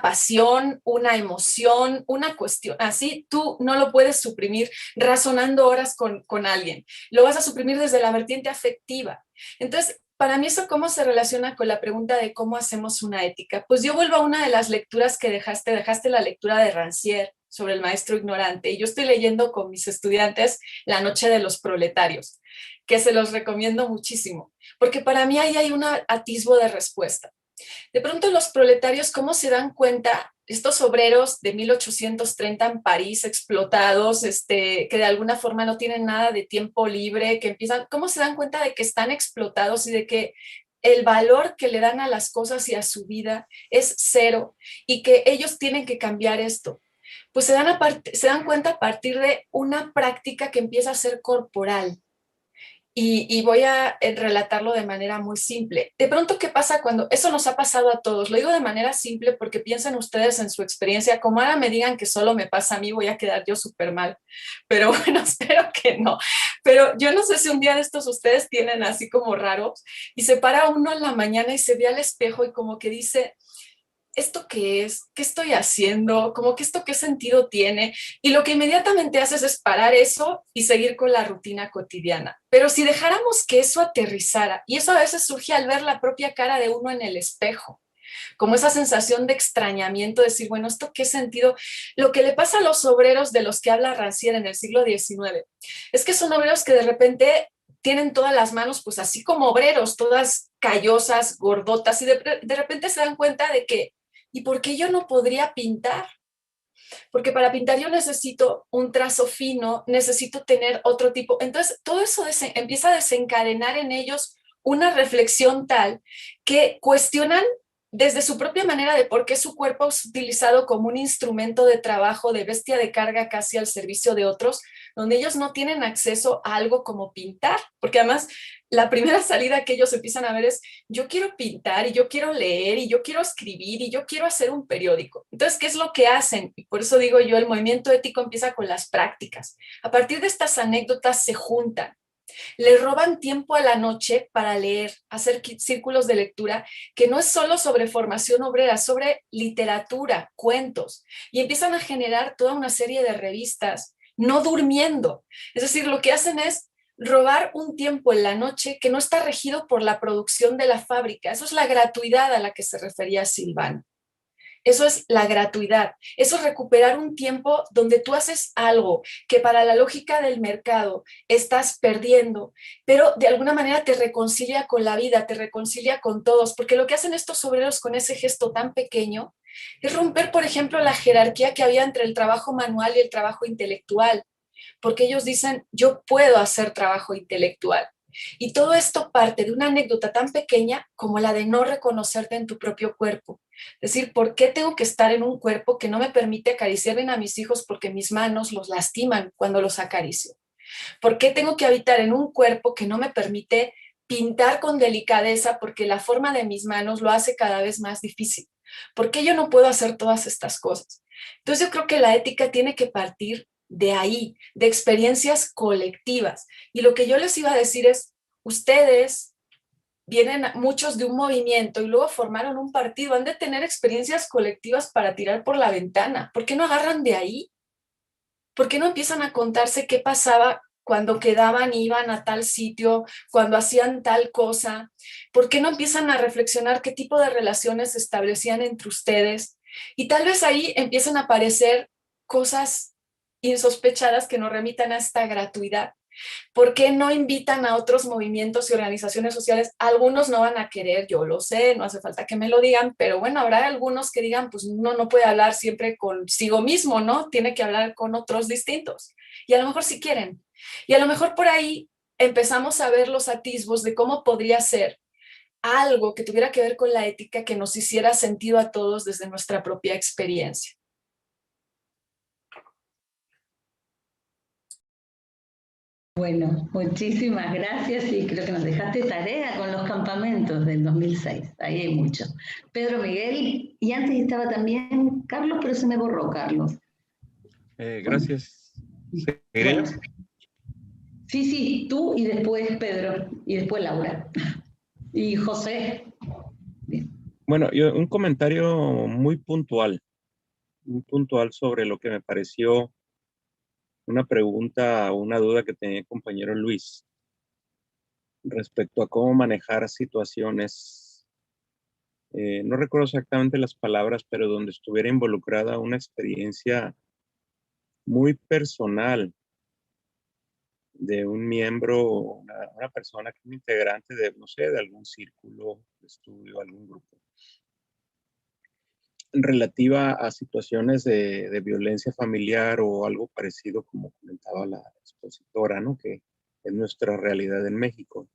pasión, una emoción, una cuestión. Así tú no lo puedes suprimir razonando horas con alguien. Lo vas a suprimir desde la vertiente afectiva. Entonces, para mí eso cómo se relaciona con la pregunta de cómo hacemos una ética. Pues yo vuelvo a una de las lecturas que dejaste la lectura de Rancière sobre el maestro ignorante. Y yo estoy leyendo con mis estudiantes La noche de los proletarios, que se los recomiendo muchísimo, porque para mí ahí hay un atisbo de respuesta. De pronto los proletarios, ¿cómo se dan cuenta? Estos obreros de 1830 en París, explotados, que de alguna forma no tienen nada de tiempo libre, que empiezan, ¿cómo se dan cuenta de que están explotados y de que el valor que le dan a las cosas y a su vida es cero y que ellos tienen que cambiar esto? Pues se dan cuenta a partir de una práctica que empieza a ser corporal. Y voy a relatarlo de manera muy simple. De pronto, ¿qué pasa cuando eso nos ha pasado a todos? Lo digo de manera simple porque piensen ustedes en su experiencia. Como ahora me digan que solo me pasa a mí, voy a quedar yo súper mal. Pero bueno, espero que no. Pero yo no sé si un día de estos ustedes tienen así como raros y se para uno en la mañana y se ve al espejo y como que dice, ¿esto qué es? ¿Qué estoy haciendo? ¿Cómo que esto qué sentido tiene? Y lo que inmediatamente haces es parar eso y seguir con la rutina cotidiana. Pero si dejáramos que eso aterrizara, y eso a veces surge al ver la propia cara de uno en el espejo, como esa sensación de extrañamiento, de decir, bueno, ¿esto qué sentido? Lo que le pasa a los obreros de los que habla Rancière en el siglo XIX es que son obreros que de repente tienen todas las manos, pues así como obreros, todas callosas, gordotas, y de repente se dan cuenta de que ¿y por qué yo no podría pintar? Porque para pintar yo necesito un trazo fino, necesito tener otro tipo. Entonces, todo eso empieza a desencadenar en ellos una reflexión tal que cuestionan desde su propia manera de por qué su cuerpo es utilizado como un instrumento de trabajo, de bestia de carga casi al servicio de otros, donde ellos no tienen acceso a algo como pintar, porque además la primera salida que ellos empiezan a ver es, yo quiero pintar y yo quiero leer y yo quiero escribir y yo quiero hacer un periódico. Entonces, ¿qué es lo que hacen? Y por eso digo yo, el movimiento ético empieza con las prácticas. A partir de estas anécdotas se juntan. Le roban tiempo a la noche para leer, hacer círculos de lectura, que no es solo sobre formación obrera, sobre literatura, cuentos, y empiezan a generar toda una serie de revistas, no durmiendo. Es decir, lo que hacen es robar un tiempo en la noche que no está regido por la producción de la fábrica. Eso es la gratuidad a la que se refería Silvano. Eso es la gratuidad, eso es recuperar un tiempo donde tú haces algo que para la lógica del mercado estás perdiendo, pero de alguna manera te reconcilia con la vida, te reconcilia con todos, porque lo que hacen estos obreros con ese gesto tan pequeño es romper, por ejemplo, la jerarquía que había entre el trabajo manual y el trabajo intelectual, porque ellos dicen, yo puedo hacer trabajo intelectual. Y todo esto parte de una anécdota tan pequeña como la de no reconocerte en tu propio cuerpo. Es decir, ¿por qué tengo que estar en un cuerpo que no me permite acariciar bien a mis hijos porque mis manos los lastiman cuando los acaricio? ¿Por qué tengo que habitar en un cuerpo que no me permite pintar con delicadeza porque la forma de mis manos lo hace cada vez más difícil? ¿Por qué yo no puedo hacer todas estas cosas? Entonces yo creo que la ética tiene que partir de ahí, de experiencias colectivas. Y lo que yo les iba a decir es, ustedes vienen muchos de un movimiento y luego formaron un partido, han de tener experiencias colectivas para tirar por la ventana. ¿Por qué no agarran de ahí? ¿Por qué no empiezan a contarse qué pasaba cuando quedaban, iban a tal sitio, cuando hacían tal cosa? ¿Por qué no empiezan a reflexionar qué tipo de relaciones se establecían entre ustedes? Y tal vez ahí empiezan a aparecer cosas insospechadas que nos remitan a esta gratuidad. ¿Por qué no invitan a otros movimientos y organizaciones sociales? Algunos no van a querer, yo lo sé, no hace falta que me lo digan, pero bueno, habrá algunos que digan, pues uno no puede hablar siempre consigo mismo, ¿no? Tiene que hablar con otros distintos. Y a lo mejor sí quieren. Y a lo mejor por ahí empezamos a ver los atisbos de cómo podría ser algo que tuviera que ver con la ética que nos hiciera sentido a todos desde nuestra propia experiencia. Bueno, muchísimas gracias y creo que nos dejaste tarea con los campamentos del 2006. Ahí hay mucho. Pedro Miguel, y antes estaba también Carlos, pero se me borró Carlos. Gracias. ¿Seguiré Bueno, yo? sí, sí, tú y después Pedro, y después Laura. Y José. Bien. Bueno, un comentario muy puntual sobre lo que me pareció una pregunta o una duda que tenía el compañero Luis respecto a cómo manejar situaciones, no recuerdo exactamente las palabras, pero donde estuviera involucrada una experiencia muy personal de un miembro, una persona que es un integrante de, no sé, de algún círculo de estudio, algún grupo, relativa a situaciones de violencia familiar o algo parecido, como comentaba la expositora, ¿no? Que es nuestra realidad en México.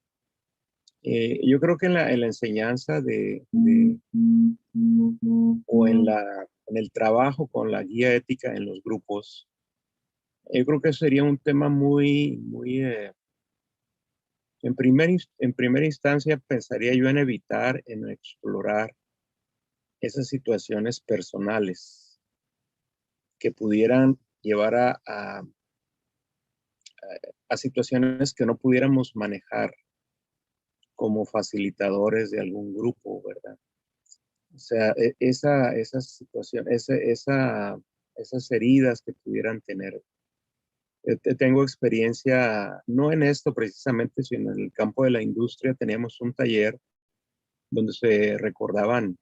Yo creo que en la enseñanza o en el trabajo con la guía ética en los grupos, yo creo que sería un tema muy, en primera instancia pensaría yo en evitar, en explorar esas situaciones personales que pudieran llevar a situaciones que no pudiéramos manejar como facilitadores de algún grupo, ¿verdad? O sea, esa situación, esas heridas que pudieran tener. Tengo experiencia, no en esto precisamente, sino en el campo de la industria. Teníamos un taller donde se recordaban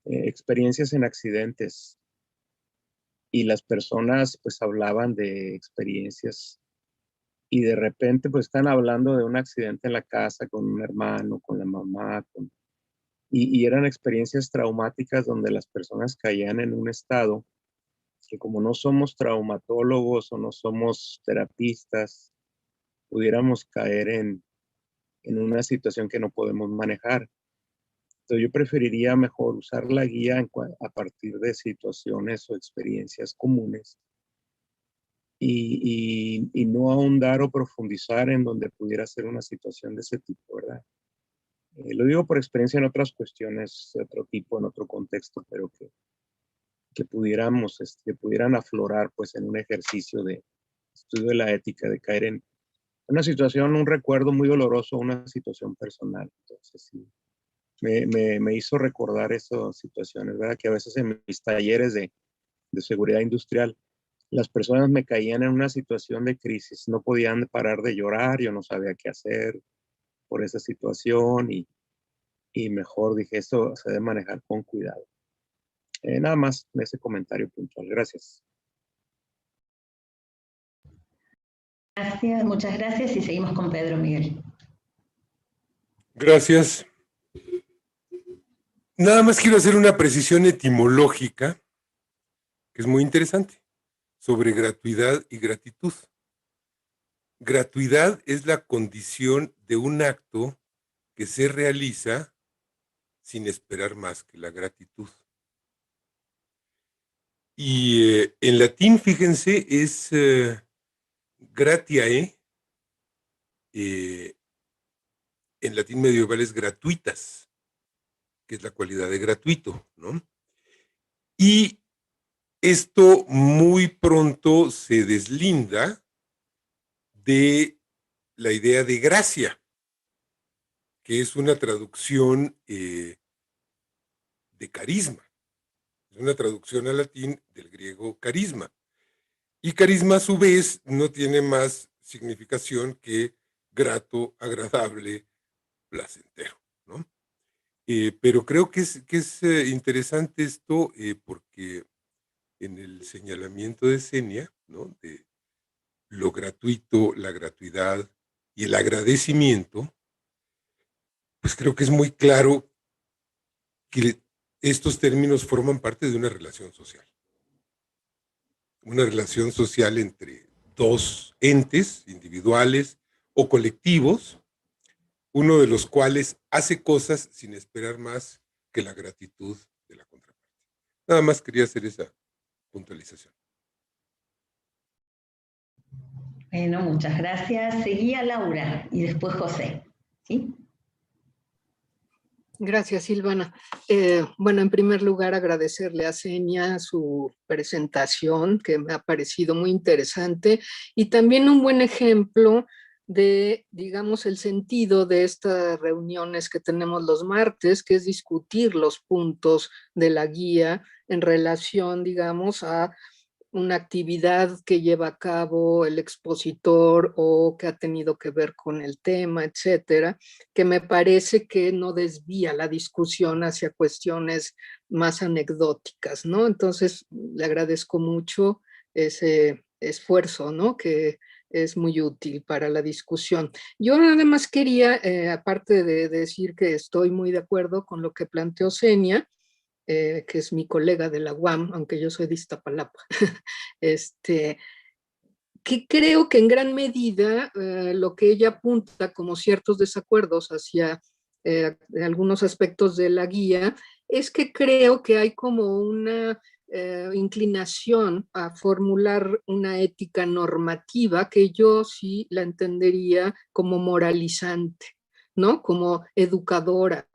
experiencias en accidentes y las personas pues hablaban de experiencias y de repente pues están hablando de un accidente en la casa con un hermano, con la mamá, y eran experiencias traumáticas donde las personas caían en un estado que, como no somos traumatólogos o no somos terapistas, pudiéramos caer en una situación que no podemos manejar. Entonces yo preferiría mejor usar la guía a partir de situaciones o experiencias comunes y no ahondar o profundizar en donde pudiera ser una situación de ese tipo, ¿verdad? Lo digo por experiencia en otras cuestiones de otro tipo, en otro contexto, pero que pudiéramos, que pudieran aflorar pues en un ejercicio de estudio de la ética, de caer en una situación, un recuerdo muy doloroso, una situación personal. Entonces sí, me hizo recordar esas situaciones, ¿verdad? Que a veces en mis talleres de seguridad industrial, las personas me caían en una situación de crisis, no podían parar de llorar, yo no sabía qué hacer por esa situación y mejor dije, esto se debe manejar con cuidado. Nada más en ese comentario puntual. Gracias. Gracias, muchas gracias y seguimos con Pedro Miguel. Gracias. Nada más quiero hacer una precisión etimológica, que es muy interesante, sobre gratuidad y gratitud. Gratuidad es la condición de un acto que se realiza sin esperar más que la gratitud. Y en latín, fíjense, es gratiae, en latín medieval es gratuitas, que es la cualidad de gratuito, ¿no? Y esto muy pronto se deslinda de la idea de gracia, que es una traducción de carisma. Es una traducción al latín del griego carisma. Y carisma, a su vez, no tiene más significación que grato, agradable, placentero, ¿no? Pero creo que es interesante esto porque en el señalamiento de Senia, ¿no? De lo gratuito, la gratuidad y el agradecimiento, pues creo que es muy claro que estos términos forman parte de una relación social entre dos entes individuales o colectivos, uno de los cuales hace cosas sin esperar más que la gratitud de la contraparte. Nada más quería hacer esa puntualización. Bueno, muchas gracias. Seguía Laura y después José. ¿Sí? Gracias, Silvana. Bueno, en primer lugar, agradecerle a Senia su presentación, que me ha parecido muy interesante, y también un buen ejemplo de, digamos, el sentido de estas reuniones que tenemos los martes, que es discutir los puntos de la guía en relación, digamos, a una actividad que lleva a cabo el expositor o que ha tenido que ver con el tema, etcétera, que me parece que no desvía la discusión hacia cuestiones más anecdóticas, ¿no? Entonces, le agradezco mucho ese esfuerzo, ¿no? Que es muy útil para la discusión. Yo nada más quería, aparte de decir que estoy muy de acuerdo con lo que planteó Senia, que es mi colega de la UAM, aunque yo soy de Iztapalapa, que creo que en gran medida lo que ella apunta como ciertos desacuerdos hacia algunos aspectos de la guía es que creo que hay como una inclinación a formular una ética normativa que yo sí la entendería como moralizante, ¿no? Como educadora.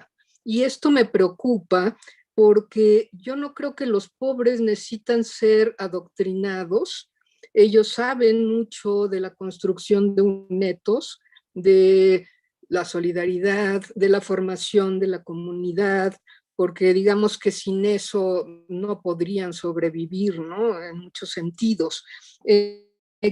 Y esto me preocupa porque yo no creo que los pobres necesitan ser adoctrinados. Ellos saben mucho de la construcción de un etos, de la solidaridad, de la formación de la comunidad, porque digamos que sin eso no podrían sobrevivir, ¿no? En muchos sentidos.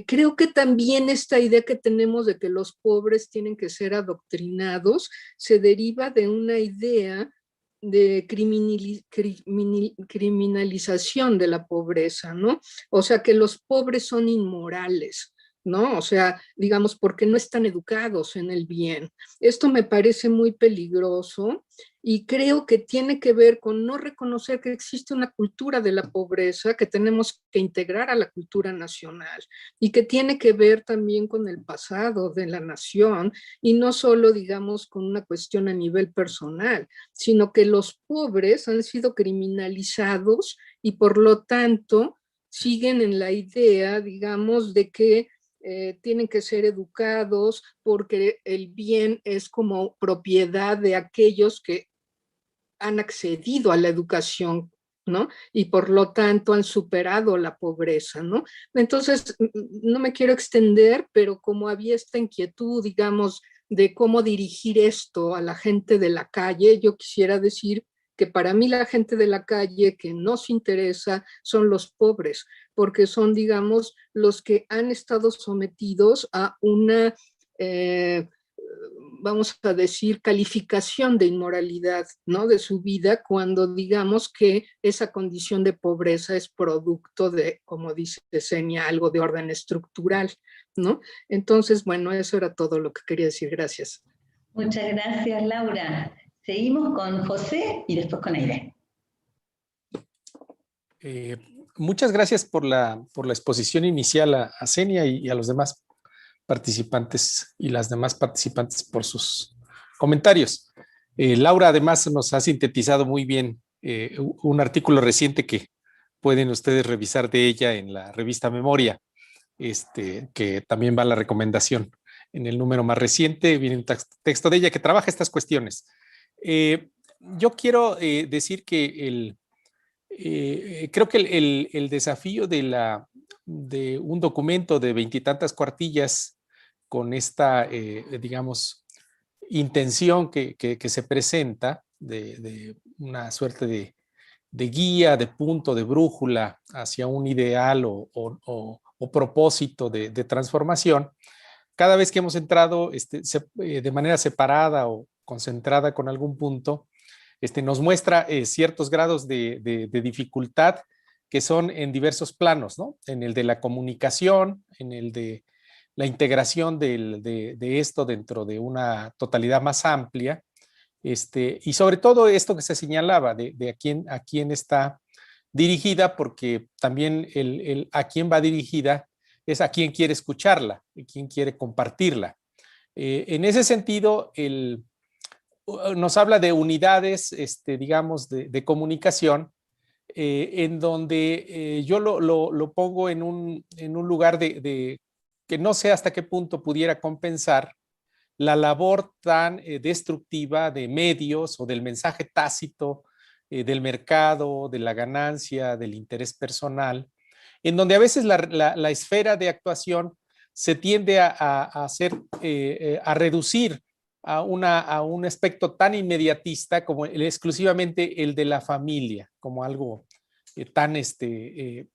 Creo que también esta idea que tenemos de que los pobres tienen que ser adoctrinados se deriva de una idea de criminalización de la pobreza, ¿no? O sea, que los pobres son inmorales, ¿no? O sea, digamos, porque no están educados en el bien. Esto me parece muy peligroso y creo que tiene que ver con no reconocer que existe una cultura de la pobreza que tenemos que integrar a la cultura nacional y que tiene que ver también con el pasado de la nación y no solo, digamos, con una cuestión a nivel personal, sino que los pobres han sido criminalizados y por lo tanto siguen en la idea, digamos, de que tienen que ser educados porque el bien es como propiedad de aquellos que han accedido a la educación, ¿no? Y por lo tanto han superado la pobreza, ¿no? Entonces, no me quiero extender, pero como había esta inquietud, digamos, de cómo dirigir esto a la gente de la calle, yo quisiera decir que para mí la gente de la calle que nos interesa son los pobres, porque son, digamos, los que han estado sometidos a una vamos a decir, calificación de inmoralidad, ¿no? De su vida, cuando digamos que esa condición de pobreza es producto de, como dice Senia, algo de orden estructural, ¿no? Entonces, bueno, eso era todo lo que quería decir. Gracias. Muchas gracias, Laura. Seguimos con José y después con Aide. Muchas gracias por la exposición inicial a Senia y a los demás participantes y las demás participantes por sus comentarios. Laura además nos ha sintetizado muy bien un artículo reciente que pueden ustedes revisar de ella en la revista Memoria, que también va la recomendación. En el número más reciente viene un texto de ella que trabaja estas cuestiones. Yo quiero decir que creo que el desafío de un documento de 20 y tantas cuartillas con esta, digamos, intención que se presenta de una suerte de guía, de punto, de brújula hacia un ideal o propósito de transformación, cada vez que hemos entrado de manera separada o concentrada con algún punto, nos muestra ciertos grados de dificultad que son en diversos planos, ¿no? En el de la comunicación, en el de la integración de esto dentro de una totalidad más amplia, y sobre todo esto que se señalaba de a quién está dirigida, porque también a quién va dirigida es a quién quiere escucharla, a quién quiere compartirla. En ese sentido, nos habla de unidades, digamos, de comunicación, en donde yo lo pongo en un lugar de que no sé hasta qué punto pudiera compensar la labor tan destructiva de medios o del mensaje tácito del mercado, de la ganancia, del interés personal, en donde a veces la esfera de actuación se tiende a reducir a un aspecto tan inmediatista como exclusivamente el de la familia, como algo tan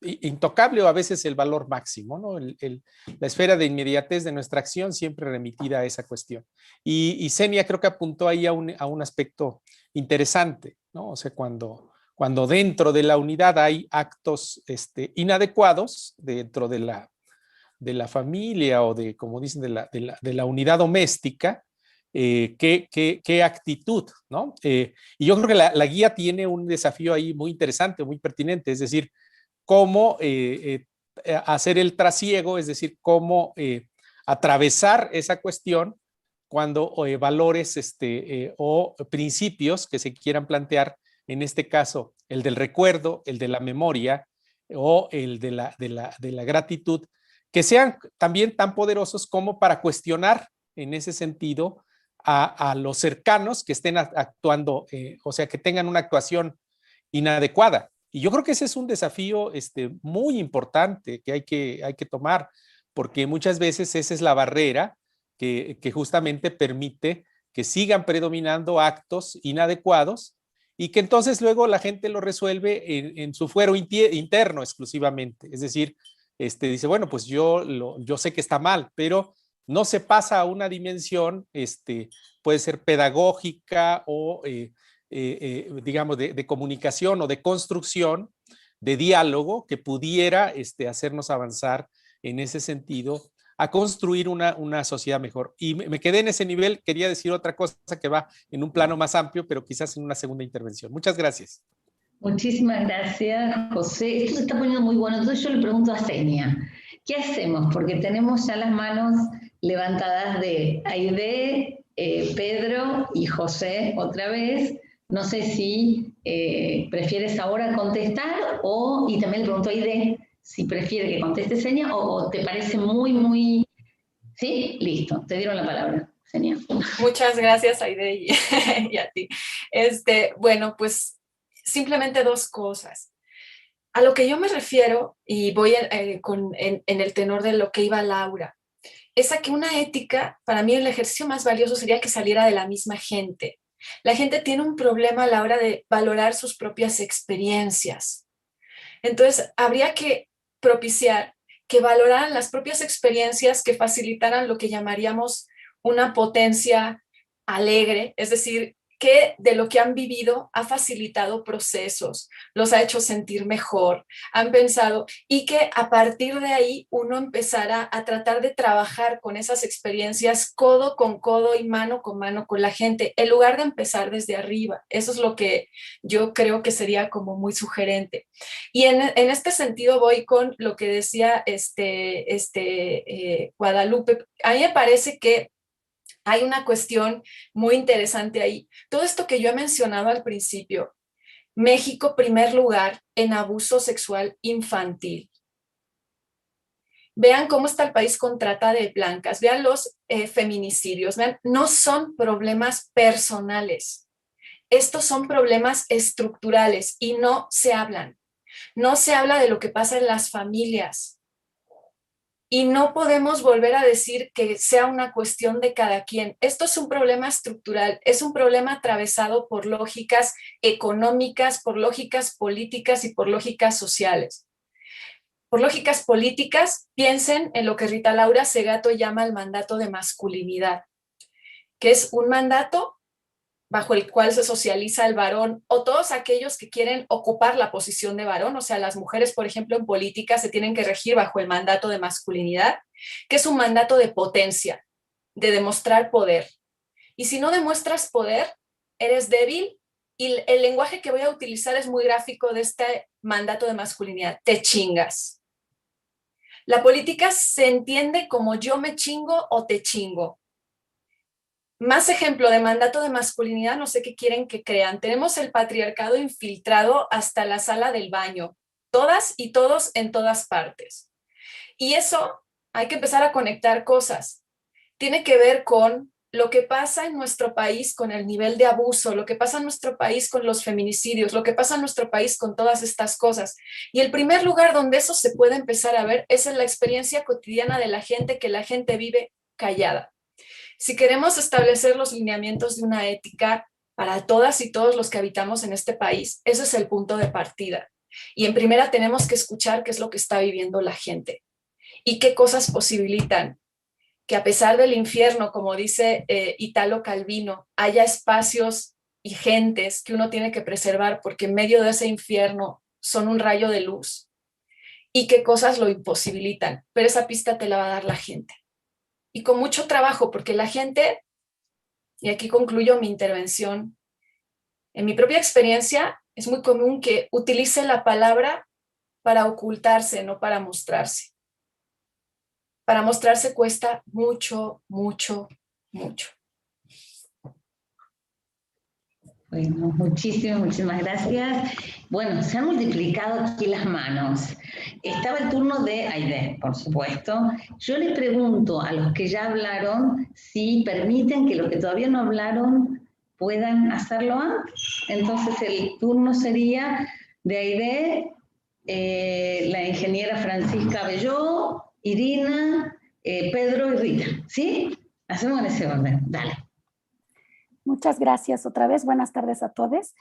intocable o a veces el valor máximo, ¿no? La esfera de inmediatez de nuestra acción siempre remitida a esa cuestión. Y Xenia creo que apuntó ahí a un aspecto interesante, ¿no? O sea, cuando dentro de la unidad hay actos inadecuados dentro de la familia o de, como dicen, de la unidad doméstica, qué actitud, ¿no? Y yo creo que la guía tiene un desafío ahí muy interesante, muy pertinente, es decir, cómo hacer el trasiego, es decir, cómo atravesar esa cuestión cuando valores o principios que se quieran plantear, en este caso, el del recuerdo, el de la memoria o el de la gratitud, que sean también tan poderosos como para cuestionar en ese sentido a los cercanos que estén actuando, o sea, que tengan una actuación inadecuada. Y yo creo que ese es un desafío muy importante que hay que tomar, porque muchas veces esa es la barrera que justamente permite que sigan predominando actos inadecuados y que entonces luego la gente lo resuelve en su fuero interno exclusivamente. Es decir, dice, bueno, pues yo sé que está mal, pero no se pasa a una dimensión, puede ser pedagógica o, digamos, de comunicación o de construcción, de diálogo, que pudiera hacernos avanzar en ese sentido a construir una sociedad mejor. Y me quedé en ese nivel, quería decir otra cosa que va en un plano más amplio, pero quizás en una segunda intervención. Muchas gracias. Muchísimas gracias, José. Esto se está poniendo muy bueno. Entonces yo le pregunto a Xenia, ¿qué hacemos? Porque tenemos ya las manos levantadas de Aide, Pedro y José otra vez. No sé si prefieres ahora contestar y también le pregunto a Aide si prefiere que conteste Xenia o te parece muy... ¿Sí? Listo, te dieron la palabra, Xenia. Muchas gracias, Aide, y a ti. Bueno, pues simplemente dos cosas. A lo que yo me refiero, y voy en el tenor de lo que iba Laura, es a que una ética, para mí el ejercicio más valioso sería que saliera de la misma gente. La gente tiene un problema a la hora de valorar sus propias experiencias. Entonces, habría que propiciar que valoraran las propias experiencias, que facilitaran lo que llamaríamos una potencia alegre, es decir, que de lo que han vivido ha facilitado procesos, los ha hecho sentir mejor, han pensado, y que a partir de ahí uno empezara a tratar de trabajar con esas experiencias codo con codo y mano con la gente, en lugar de empezar desde arriba. Eso es lo que yo creo que sería como muy sugerente. Y en este sentido voy con lo que decía Guadalupe. A mí me parece que hay una cuestión muy interesante ahí. Todo esto que yo he mencionado al principio, México, primer lugar en abuso sexual infantil. Vean cómo está el país con trata de blancas, vean los feminicidios, vean, no son problemas personales. Estos son problemas estructurales y no se hablan. No se habla de lo que pasa en las familias. Y no podemos volver a decir que sea una cuestión de cada quien. Esto es un problema estructural, es un problema atravesado por lógicas económicas, por lógicas políticas y por lógicas sociales. Por lógicas políticas, piensen en lo que Rita Laura Segato llama el mandato de masculinidad, que es un mandato bajo el cual se socializa el varón o todos aquellos que quieren ocupar la posición de varón, o sea, las mujeres, por ejemplo, en política se tienen que regir bajo el mandato de masculinidad, que es un mandato de potencia, de demostrar poder. Y si no demuestras poder, eres débil, y el lenguaje que voy a utilizar es muy gráfico de este mandato de masculinidad, te chingas. La política se entiende como yo me chingo o te chingo. Más ejemplo de mandato de masculinidad, no sé qué quieren que crean. Tenemos el patriarcado infiltrado hasta la sala del baño, todas y todos en todas partes. Y eso hay que empezar a conectar cosas. Tiene que ver con lo que pasa en nuestro país con el nivel de abuso, lo que pasa en nuestro país con los feminicidios, lo que pasa en nuestro país con todas estas cosas. Y el primer lugar donde eso se puede empezar a ver es en la experiencia cotidiana de la gente, que la gente vive callada. Si queremos establecer los lineamientos de una ética para todas y todos los que habitamos en este país, ese es el punto de partida. Y en primera tenemos que escuchar qué es lo que está viviendo la gente y qué cosas posibilitan que a pesar del infierno, como dice Italo Calvino, haya espacios y gentes que uno tiene que preservar porque en medio de ese infierno son un rayo de luz, y qué cosas lo imposibilitan. Pero esa pista te la va a dar la gente. Y con mucho trabajo, porque la gente, y aquí concluyo mi intervención, en mi propia experiencia es muy común que utilice la palabra para ocultarse, no para mostrarse. Para mostrarse cuesta mucho, mucho, mucho. Bueno, muchísimas gracias. Bueno, se han multiplicado aquí las manos. Estaba el turno de Aide, por supuesto. Yo les pregunto a los que ya hablaron si permiten que los que todavía no hablaron puedan hacerlo antes. Entonces el turno sería de Aide, la ingeniera Francisca Belló, Irina, Pedro y Rita, ¿sí? Hacemos en ese orden, dale. Muchas gracias otra vez, buenas tardes a todos.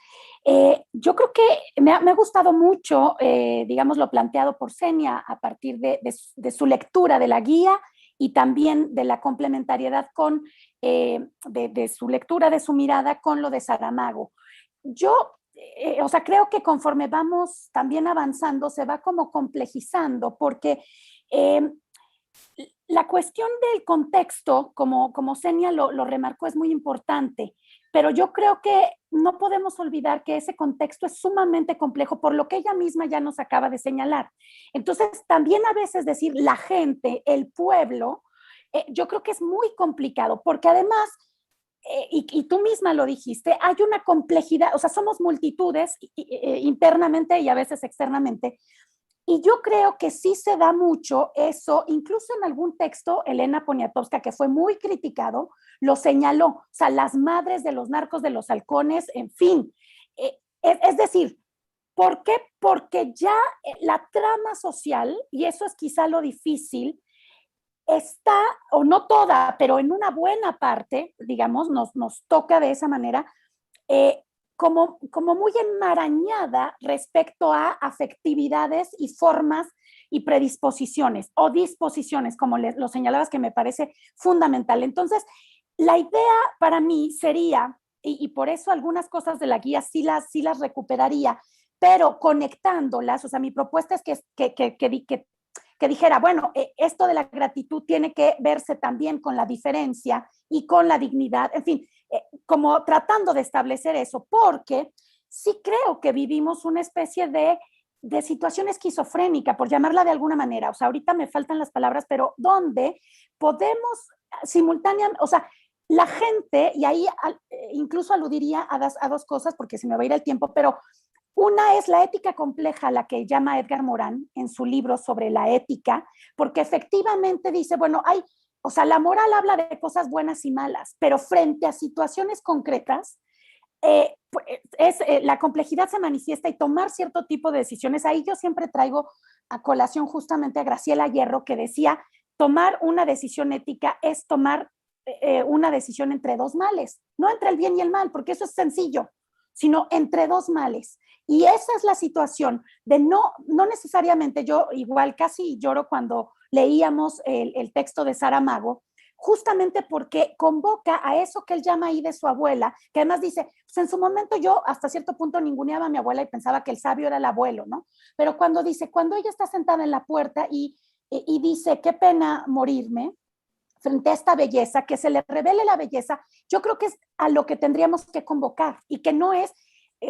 Yo creo que me ha gustado mucho, digamos, lo planteado por Xenia a partir de su lectura de la guía y también de la complementariedad con, de su lectura, de su mirada con lo de Saramago. Yo, o sea, creo que conforme vamos también avanzando, se va como complejizando, porque la cuestión del contexto, como Xenia lo remarcó, es muy importante, pero yo creo que no podemos olvidar que ese contexto es sumamente complejo, por lo que ella misma ya nos acaba de señalar. Entonces, también a veces decir la gente, el pueblo, yo creo que es muy complicado, porque además, y tú misma lo dijiste, hay una complejidad, o sea, somos multitudes internamente y a veces externamente. Y yo creo que sí se da mucho eso, incluso en algún texto, Elena Poniatowska, que fue muy criticado, lo señaló, o sea, las madres de los narcos, de los halcones, en fin. Es decir, ¿por qué? Porque ya la trama social, y eso es quizá lo difícil, está, o no toda, pero en una buena parte, digamos, nos toca de esa manera, como muy enmarañada respecto a afectividades y formas y predisposiciones o disposiciones, como lo señalabas, que me parece fundamental. Entonces, la idea para mí sería, y por eso algunas cosas de la guía sí las recuperaría, pero conectándolas, o sea, mi propuesta es que dijera, bueno, esto de la gratitud tiene que verse también con la diferencia y con la dignidad, en fin, como tratando de establecer eso, porque sí creo que vivimos una especie de situación esquizofrénica, por llamarla de alguna manera. O sea, ahorita me faltan las palabras, pero donde podemos simultáneamente, o sea, la gente, y ahí incluso aludiría a dos cosas, porque se me va a ir el tiempo, pero una es la ética compleja, la que llama Edgar Morin en su libro sobre la ética, porque efectivamente dice, bueno, o sea, la moral habla de cosas buenas y malas, pero frente a situaciones concretas, la complejidad se manifiesta y tomar cierto tipo de decisiones. Ahí yo siempre traigo a colación justamente a Graciela Hierro, que decía, tomar una decisión ética es tomar una decisión entre dos males, no entre el bien y el mal, porque eso es sencillo, sino entre dos males. Y esa es la situación de no necesariamente, yo igual casi lloro cuando leíamos el texto de Saramago, justamente porque convoca a eso que él llama ahí de su abuela, que además dice, pues en su momento yo hasta cierto punto ninguneaba a mi abuela y pensaba que el sabio era el abuelo, ¿no? Pero cuando dice, cuando ella está sentada en la puerta y dice, qué pena morirme, frente a esta belleza, que se le revele la belleza, yo creo que es a lo que tendríamos que convocar y que no es,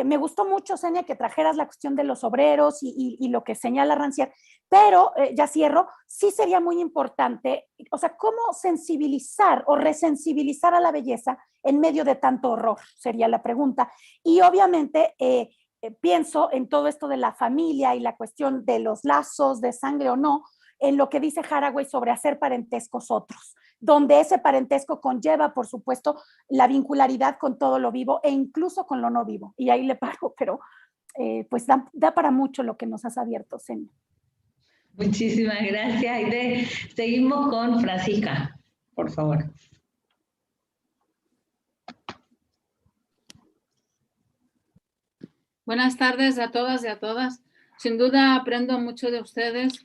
me gustó mucho, Xenia, que trajeras la cuestión de los obreros y lo que señala Rancière, pero ya cierro, sí sería muy importante, o sea, cómo sensibilizar o resensibilizar a la belleza en medio de tanto horror, sería la pregunta. Y obviamente pienso en todo esto de la familia y la cuestión de los lazos de sangre o no, en lo que dice Haraway sobre hacer parentescos otros, donde ese parentesco conlleva, por supuesto, la vincularidad con todo lo vivo e incluso con lo no vivo. Y ahí le paro, pero pues da para mucho lo que nos has abierto, Senia. Muchísimas gracias, Aide. Seguimos con Francisca, por favor. Buenas tardes a todas y a todas. Sin duda aprendo mucho de ustedes.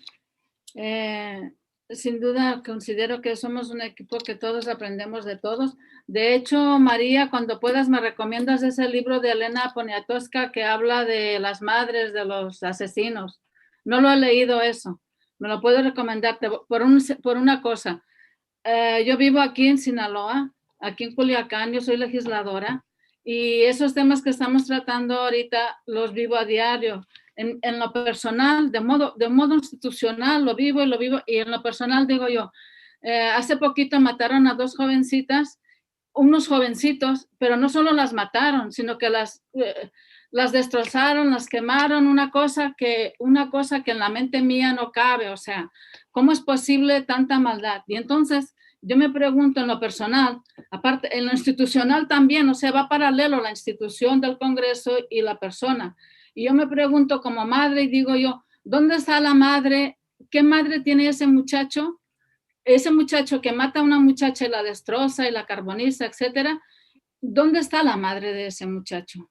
Sin duda considero que somos un equipo que todos aprendemos de todos. De hecho, María, cuando puedas me recomiendas ese libro de Elena Poniatowska que habla de las madres de los asesinos. No lo he leído eso. Me lo puedo recomendar por una cosa. Yo vivo aquí en Sinaloa, aquí en Culiacán, yo soy legisladora y esos temas que estamos tratando ahorita los vivo a diario. En lo personal, de modo institucional, lo vivo y en lo personal digo yo, hace poquito mataron a 2 jovencitas, unos jovencitos, pero no solo las mataron, sino que las destrozaron, las quemaron, una cosa que en la mente mía no cabe, o sea, ¿cómo es posible tanta maldad? Y entonces yo me pregunto en lo personal, aparte en lo institucional también, o sea, va paralelo la institución del Congreso y la persona. Y yo me pregunto como madre y digo yo, ¿dónde está la madre? ¿Qué madre tiene ese muchacho? Ese muchacho que mata a una muchacha y la destroza y la carboniza, etcétera. ¿Dónde está la madre de ese muchacho?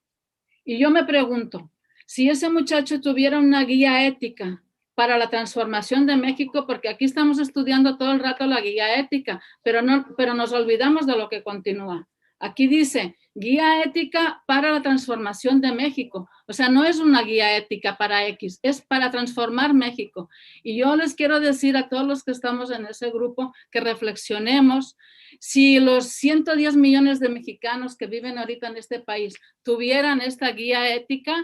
Y yo me pregunto, si ese muchacho tuviera una guía ética para la transformación de México, porque aquí estamos estudiando todo el rato la guía ética, pero nos olvidamos de lo que continúa. Aquí dice, guía ética para la transformación de México. O sea, no es una guía ética para X, es para transformar México. Y yo les quiero decir a todos los que estamos en ese grupo que reflexionemos. Si los 110 millones de mexicanos que viven ahorita en este país tuvieran esta guía ética,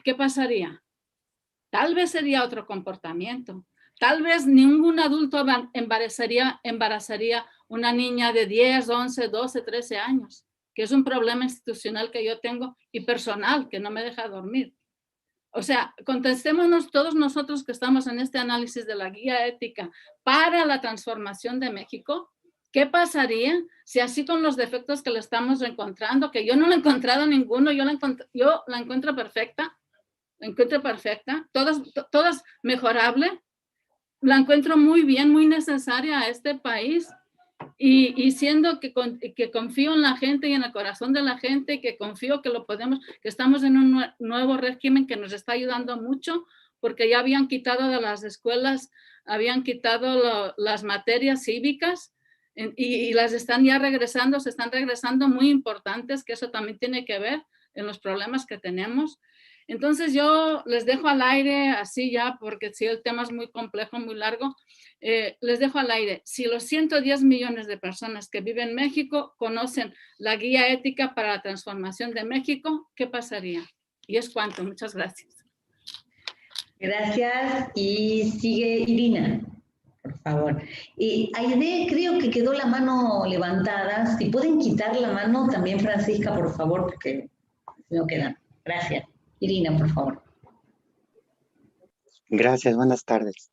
¿qué pasaría? Tal vez sería otro comportamiento. Tal vez ningún adulto embarazaría una niña de 10, 11, 12, 13 años, que es un problema institucional que yo tengo y personal que no me deja dormir. O sea, contestémonos todos nosotros que estamos en este análisis de la guía ética para la transformación de México. ¿Qué pasaría si así con los defectos que le estamos encontrando, que yo no le he encontrado ninguno, yo la encuentro perfecta, todas mejorable, la encuentro muy bien, muy necesaria a este país y siendo que confío en la gente y en el corazón de la gente, que confío que que estamos en un nuevo régimen que nos está ayudando mucho, porque ya habían quitado de las escuelas, habían quitado las materias cívicas y las están ya regresando, se están regresando muy importantes, que eso también tiene que ver en los problemas que tenemos. Entonces yo les dejo al aire así ya, porque si el tema es muy complejo, muy largo, les dejo al aire. Si los 110 millones de personas que viven en México conocen la guía ética para la transformación de México, ¿qué pasaría? Y es cuanto. Muchas gracias. Gracias. Y sigue Irina, por favor. Y Aide, creo que quedó la mano levantada. Si pueden quitar la mano también, Francisca, por favor, porque no quedan. Gracias. Irina, por favor. Gracias, buenas tardes.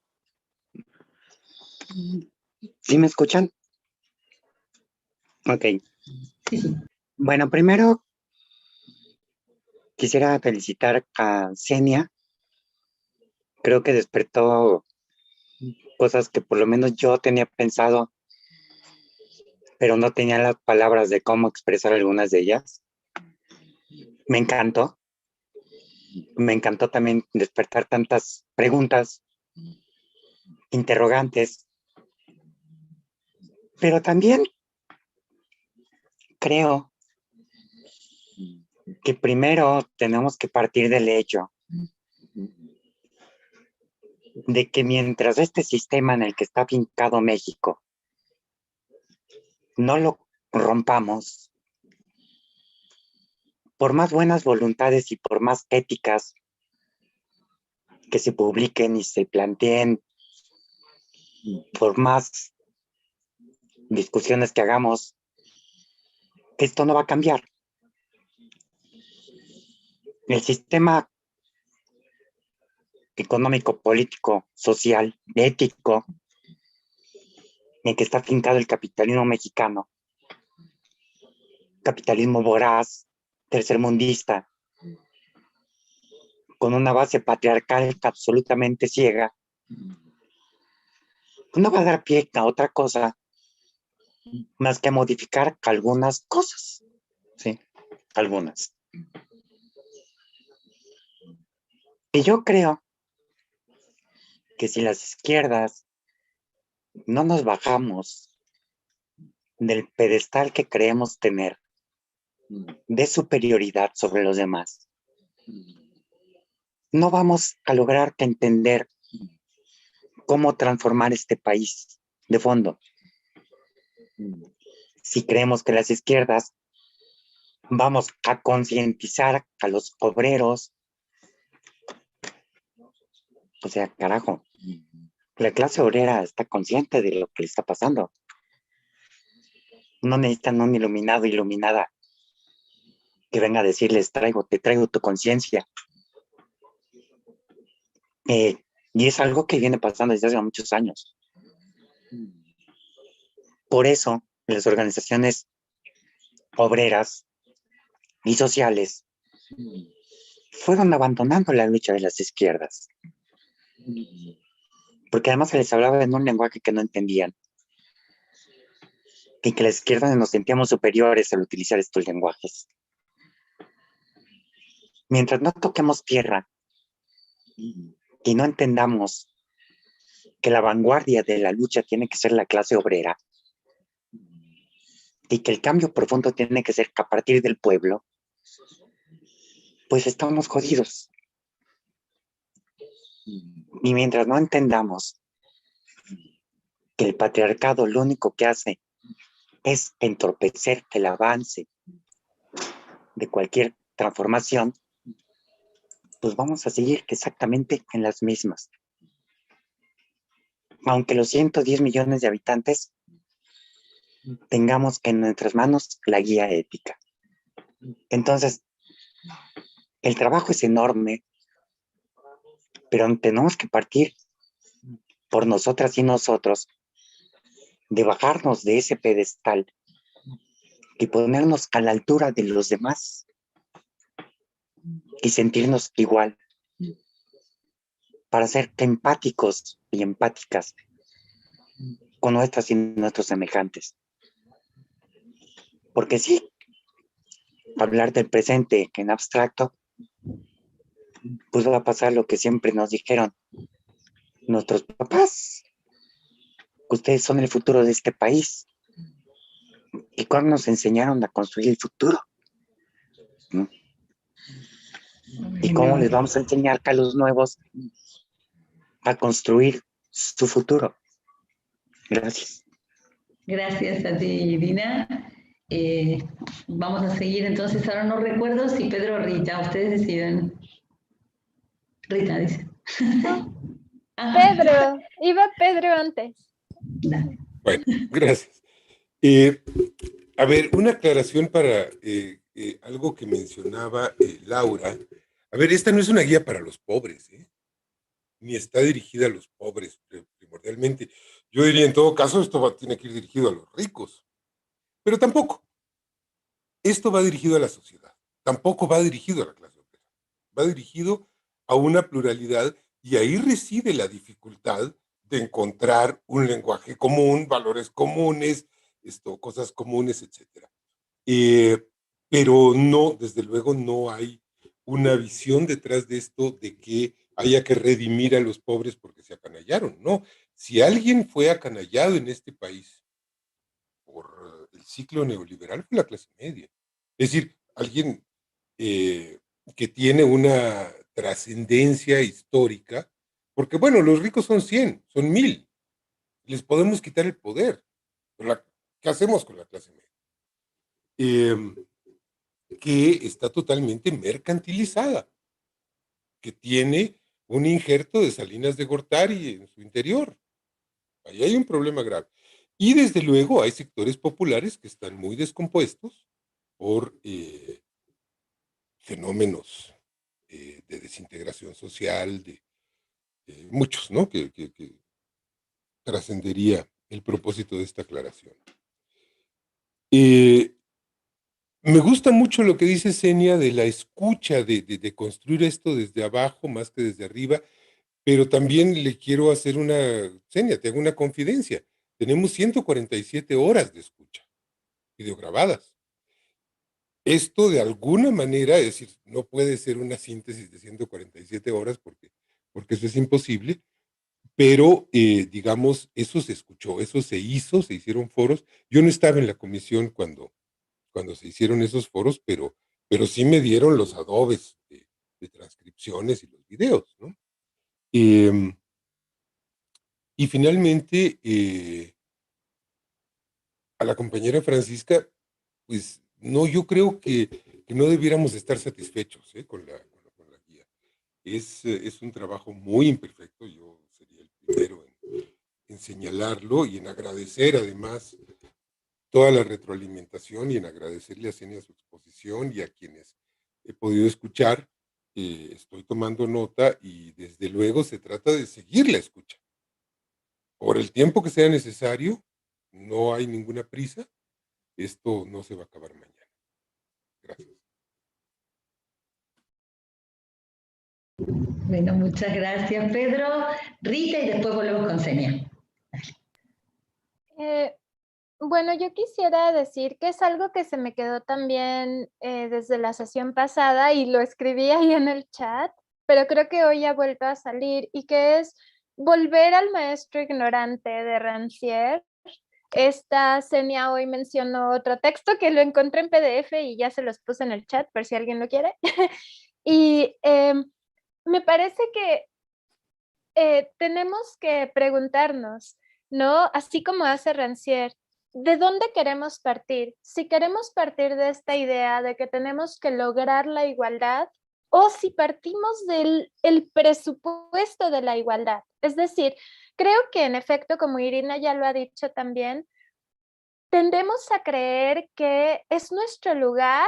¿Sí me escuchan? Ok. Bueno, primero quisiera felicitar a Senia. Creo que despertó cosas que por lo menos yo tenía pensado, pero no tenía las palabras de cómo expresar algunas de ellas. Me encantó. Me encantó también despertar tantas preguntas, interrogantes, pero también creo que primero tenemos que partir del hecho de que mientras este sistema en el que está afincado México no lo rompamos, por más buenas voluntades y por más éticas que se publiquen y se planteen, por más discusiones que hagamos, esto no va a cambiar. El sistema económico, político, social, ético, en que está afincado el capitalismo mexicano, capitalismo voraz, tercermundista, con una base patriarcal absolutamente ciega, no va a dar pie a otra cosa más que a modificar algunas cosas, ¿sí? Algunas. Y yo creo que si las izquierdas no nos bajamos del pedestal que creemos tener de superioridad sobre los demás, no vamos a lograr entender cómo transformar este país de fondo. Si creemos que las izquierdas vamos a concientizar a los obreros, o sea, carajo, la clase obrera está consciente de lo que le está pasando. No necesitan un iluminado, iluminada, que venga a decirles, te traigo tu conciencia. Y es algo que viene pasando desde hace muchos años. Por eso, las organizaciones obreras y sociales fueron abandonando la lucha de las izquierdas. Porque además se les hablaba en un lenguaje que no entendían. Y que la izquierda nos sentíamos superiores al utilizar estos lenguajes. Mientras no toquemos tierra y no entendamos que la vanguardia de la lucha tiene que ser la clase obrera y que el cambio profundo tiene que ser a partir del pueblo, pues estamos jodidos. Y mientras no entendamos que el patriarcado lo único que hace es entorpecer el avance de cualquier transformación, pues vamos a seguir exactamente en las mismas. Aunque los 110 millones de habitantes tengamos en nuestras manos la guía ética. Entonces, el trabajo es enorme, pero tenemos que partir por nosotras y nosotros de bajarnos de ese pedestal y ponernos a la altura de los demás y sentirnos igual para ser empáticos y empáticas con nuestras y nuestros semejantes. Porque sí, hablar del presente en abstracto, pues va a pasar lo que siempre nos dijeron nuestros papás. Ustedes son el futuro de este país. ¿Y cuándo nos enseñaron a construir el futuro? ¿No? ¿Y cómo les vamos a enseñar a los nuevos a construir su futuro? Gracias. Gracias a ti, Dina. Vamos a seguir entonces. Ahora no recuerdo si Pedro o Rita. Ustedes deciden. Rita dice. Pedro, iba Pedro antes. Dale. Bueno, gracias. A ver, una aclaración para algo que mencionaba Laura. A ver, esta no es una guía para los pobres, ni está dirigida a los pobres primordialmente. Yo diría, en todo caso, esto tiene que ir dirigido a los ricos, pero tampoco. Esto va dirigido a la sociedad, tampoco va dirigido a la clase obrera, va dirigido a una pluralidad y ahí reside la dificultad de encontrar un lenguaje común, valores comunes, cosas comunes, etc. Pero no, desde luego no hay una visión detrás de esto de que haya que redimir a los pobres porque se acanallaron, no. Si alguien fue acanallado en este país por el ciclo neoliberal fue la clase media. Es decir, alguien que tiene una trascendencia histórica, porque bueno, los ricos son 100, son 1000, les podemos quitar el poder. ¿Qué hacemos con la clase media? Que está totalmente mercantilizada, que tiene un injerto de Salinas de Gortari en su interior. Ahí hay un problema grave. Y desde luego hay sectores populares que están muy descompuestos por fenómenos de desintegración social, muchos, ¿no? Que trascendería el propósito de esta aclaración. Me gusta mucho lo que dice Senia de la escucha, de construir esto desde abajo más que desde arriba, pero también le quiero hacer Senia, te hago una confidencia. Tenemos 147 horas de escucha, videograbadas. Esto de alguna manera, es decir, no puede ser una síntesis de 147 horas porque eso es imposible, pero digamos, eso se escuchó, eso se hizo, se hicieron foros. Yo no estaba en la comisión cuando se hicieron esos foros, pero sí me dieron los adobes de transcripciones y los videos, ¿no? Y finalmente, a la compañera Francisca, pues no, yo creo que no debiéramos estar satisfechos con la guía. Es un trabajo muy imperfecto, yo sería el primero en señalarlo y en agradecer además toda la retroalimentación y en agradecerle a Senia su exposición y a quienes he podido escuchar. Estoy tomando nota y desde luego se trata de seguir la escucha. Por el tiempo que sea necesario, no hay ninguna prisa, esto no se va a acabar mañana. Gracias. Bueno, muchas gracias, Pedro. Rita, y después volvemos con Senia. Bueno, yo quisiera decir que es algo que se me quedó también desde la sesión pasada y lo escribí ahí en el chat, pero creo que hoy ha vuelto a salir y que es volver al maestro ignorante de Rancière. Esta Senia hoy mencionó otro texto que lo encontré en PDF y ya se los puse en el chat por si alguien lo quiere. Y me parece que tenemos que preguntarnos, ¿no? Así como hace Rancière, ¿de dónde queremos partir? Si queremos partir de esta idea de que tenemos que lograr la igualdad o si partimos del presupuesto de la igualdad. Es decir, creo que en efecto, como Irina ya lo ha dicho también, tendemos a creer que es nuestro lugar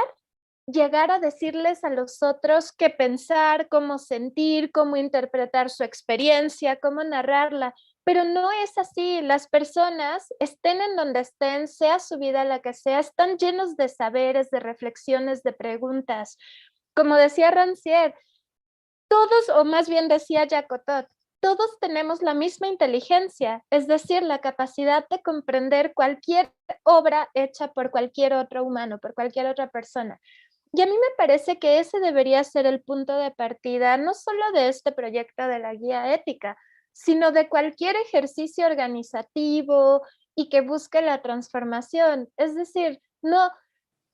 llegar a decirles a los otros qué pensar, cómo sentir, cómo interpretar su experiencia, cómo narrarla, pero no es así. Las personas, estén en donde estén, sea su vida la que sea, están llenos de saberes, de reflexiones, de preguntas. Como decía Rancière, todos, o más bien decía Jacotot, todos tenemos la misma inteligencia, es decir, la capacidad de comprender cualquier obra hecha por cualquier otro humano, por cualquier otra persona. Y a mí me parece que ese debería ser el punto de partida, no solo de este proyecto de la guía ética, sino de cualquier ejercicio organizativo y que busque la transformación. Es decir, no,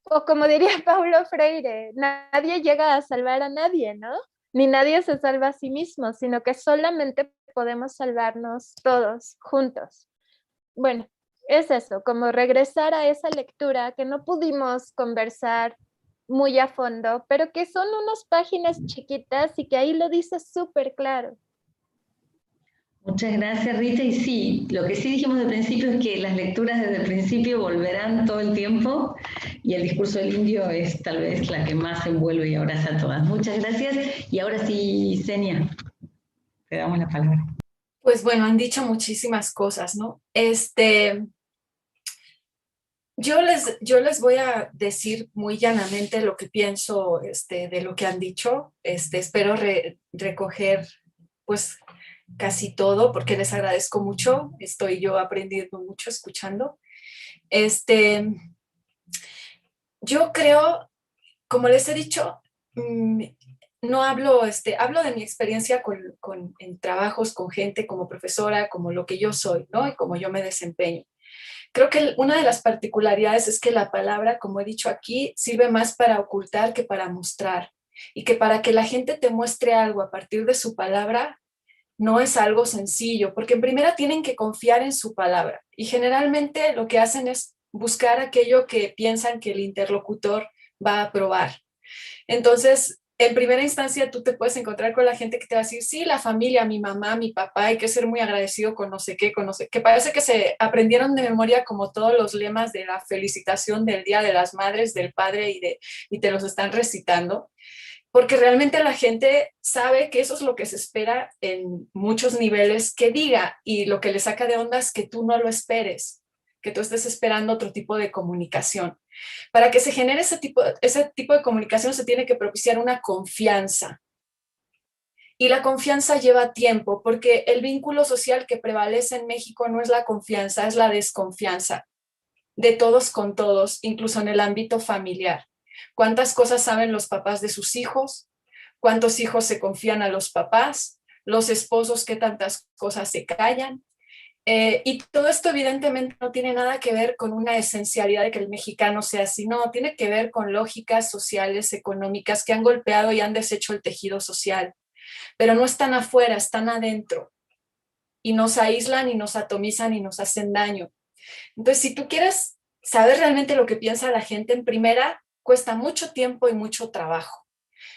o como diría Paulo Freire, nadie llega a salvar a nadie, ¿no? Ni nadie se salva a sí mismo, sino que solamente podemos salvarnos todos juntos. Bueno, es eso, como regresar a esa lectura que no pudimos conversar muy a fondo, pero que son unas páginas chiquitas y que ahí lo dice súper claro. Muchas gracias, Rita. Y sí, lo que sí dijimos de principio es que las lecturas desde el principio volverán todo el tiempo y el discurso del indio es tal vez la que más envuelve y abraza a todas. Muchas gracias. Y ahora sí, Senia, te damos la palabra. Pues bueno, han dicho muchísimas cosas, ¿no? Yo les voy a decir muy llanamente lo que pienso de lo que han dicho. Espero recoger pues casi todo porque les agradezco mucho. Estoy yo aprendiendo mucho escuchando. Yo creo, como les he dicho, no hablo, hablo de mi experiencia en trabajos con gente como profesora, como lo que yo soy, ¿no? Y como yo me desempeño. Creo que una de las particularidades es que la palabra, como he dicho aquí, sirve más para ocultar que para mostrar. Y que para que la gente te muestre algo a partir de su palabra, no es algo sencillo, porque en primera tienen que confiar en su palabra. Y generalmente lo que hacen es buscar aquello que piensan que el interlocutor va a aprobar. Entonces, en primera instancia, tú te puedes encontrar con la gente que te va a decir, sí, la familia, mi mamá, mi papá, hay que ser muy agradecido con no sé qué, que parece que se aprendieron de memoria como todos los lemas de la felicitación del Día de las Madres, del Padre y te los están recitando. porque realmente la gente sabe que eso es lo que se espera en muchos niveles que diga, y lo que le saca de onda es que tú no lo esperes, que tú estés esperando otro tipo de comunicación. Para que se genere ese tipo de comunicación se tiene que propiciar una confianza. Y la confianza lleva tiempo, porque el vínculo social que prevalece en México no es la confianza, es la desconfianza de todos con todos, incluso en el ámbito familiar. ¿Cuántas cosas saben los papás de sus hijos? ¿Cuántos hijos se confían a los papás? Los esposos, ¿qué tantas cosas se callan? Y todo esto evidentemente no tiene nada que ver con una esencialidad de que el mexicano sea así, no, tiene que ver con lógicas sociales, económicas que han golpeado y han deshecho el tejido social, pero no están afuera, están adentro, y nos aíslan y nos atomizan y nos hacen daño. Entonces, si tú quieres saber realmente lo que piensa la gente, en primera, cuesta mucho tiempo y mucho trabajo.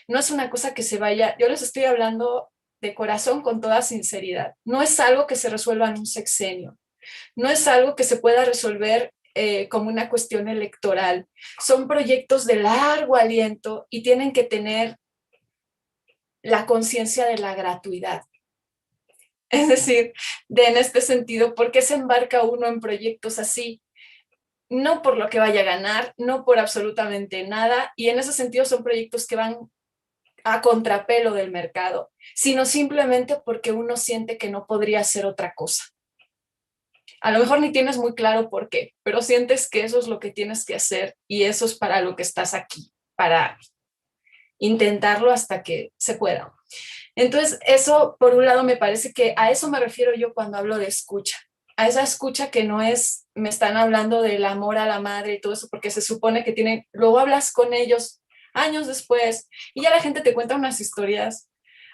No es una cosa que se vaya, yo les estoy hablando de corazón con toda sinceridad. No es algo que se resuelva en un sexenio. No es algo que se pueda resolver como una cuestión electoral. Son proyectos de largo aliento y tienen que tener la conciencia de la gratuidad. Es decir, en este sentido, ¿por qué se embarca uno en proyectos así? No por lo que vaya a ganar, no por absolutamente nada, y en ese sentido son proyectos que van a contrapelo del mercado, sino simplemente porque uno siente que no podría hacer otra cosa. A lo mejor ni tienes muy claro por qué, pero sientes que eso es lo que tienes que hacer y eso es para lo que estás aquí, para intentarlo hasta que se pueda. Entonces, eso, por un lado, me parece que a eso me refiero yo cuando hablo de escucha. A esa escucha que no es, me están hablando del amor a la madre y todo eso, porque se supone que tienen, luego hablas con ellos años después y ya la gente te cuenta unas historias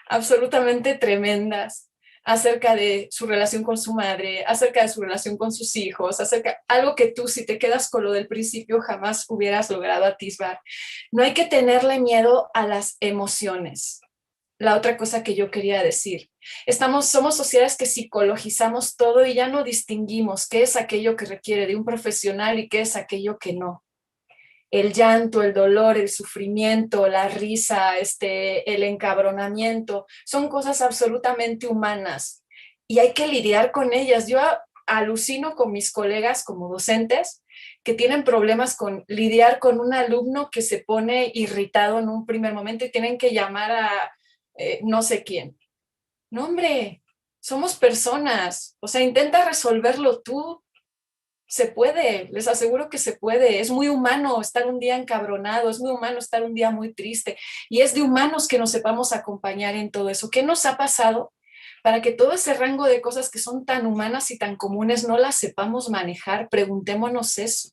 absolutamente tremendas acerca de su relación con su madre, acerca de su relación con sus hijos, acerca algo que tú, si te quedas con lo del principio, jamás hubieras logrado atisbar. No hay que tenerle miedo a las emociones. La otra cosa que yo quería decir, somos sociedades que psicologizamos todo y ya no distinguimos qué es aquello que requiere de un profesional y qué es aquello que no. El llanto, el dolor, el sufrimiento, la risa, el encabronamiento, son cosas absolutamente humanas y hay que lidiar con ellas. Yo alucino con mis colegas como docentes que tienen problemas con lidiar con un alumno que se pone irritado en un primer momento y tienen que llamar a no sé quién. No, hombre, somos personas, o sea, intenta resolverlo tú. Se puede, les aseguro que se puede. Es muy humano estar un día encabronado, es muy humano estar un día muy triste y es de humanos que nos sepamos acompañar en todo eso. ¿Qué nos ha pasado para que todo ese rango de cosas que son tan humanas y tan comunes no las sepamos manejar? Preguntémonos eso.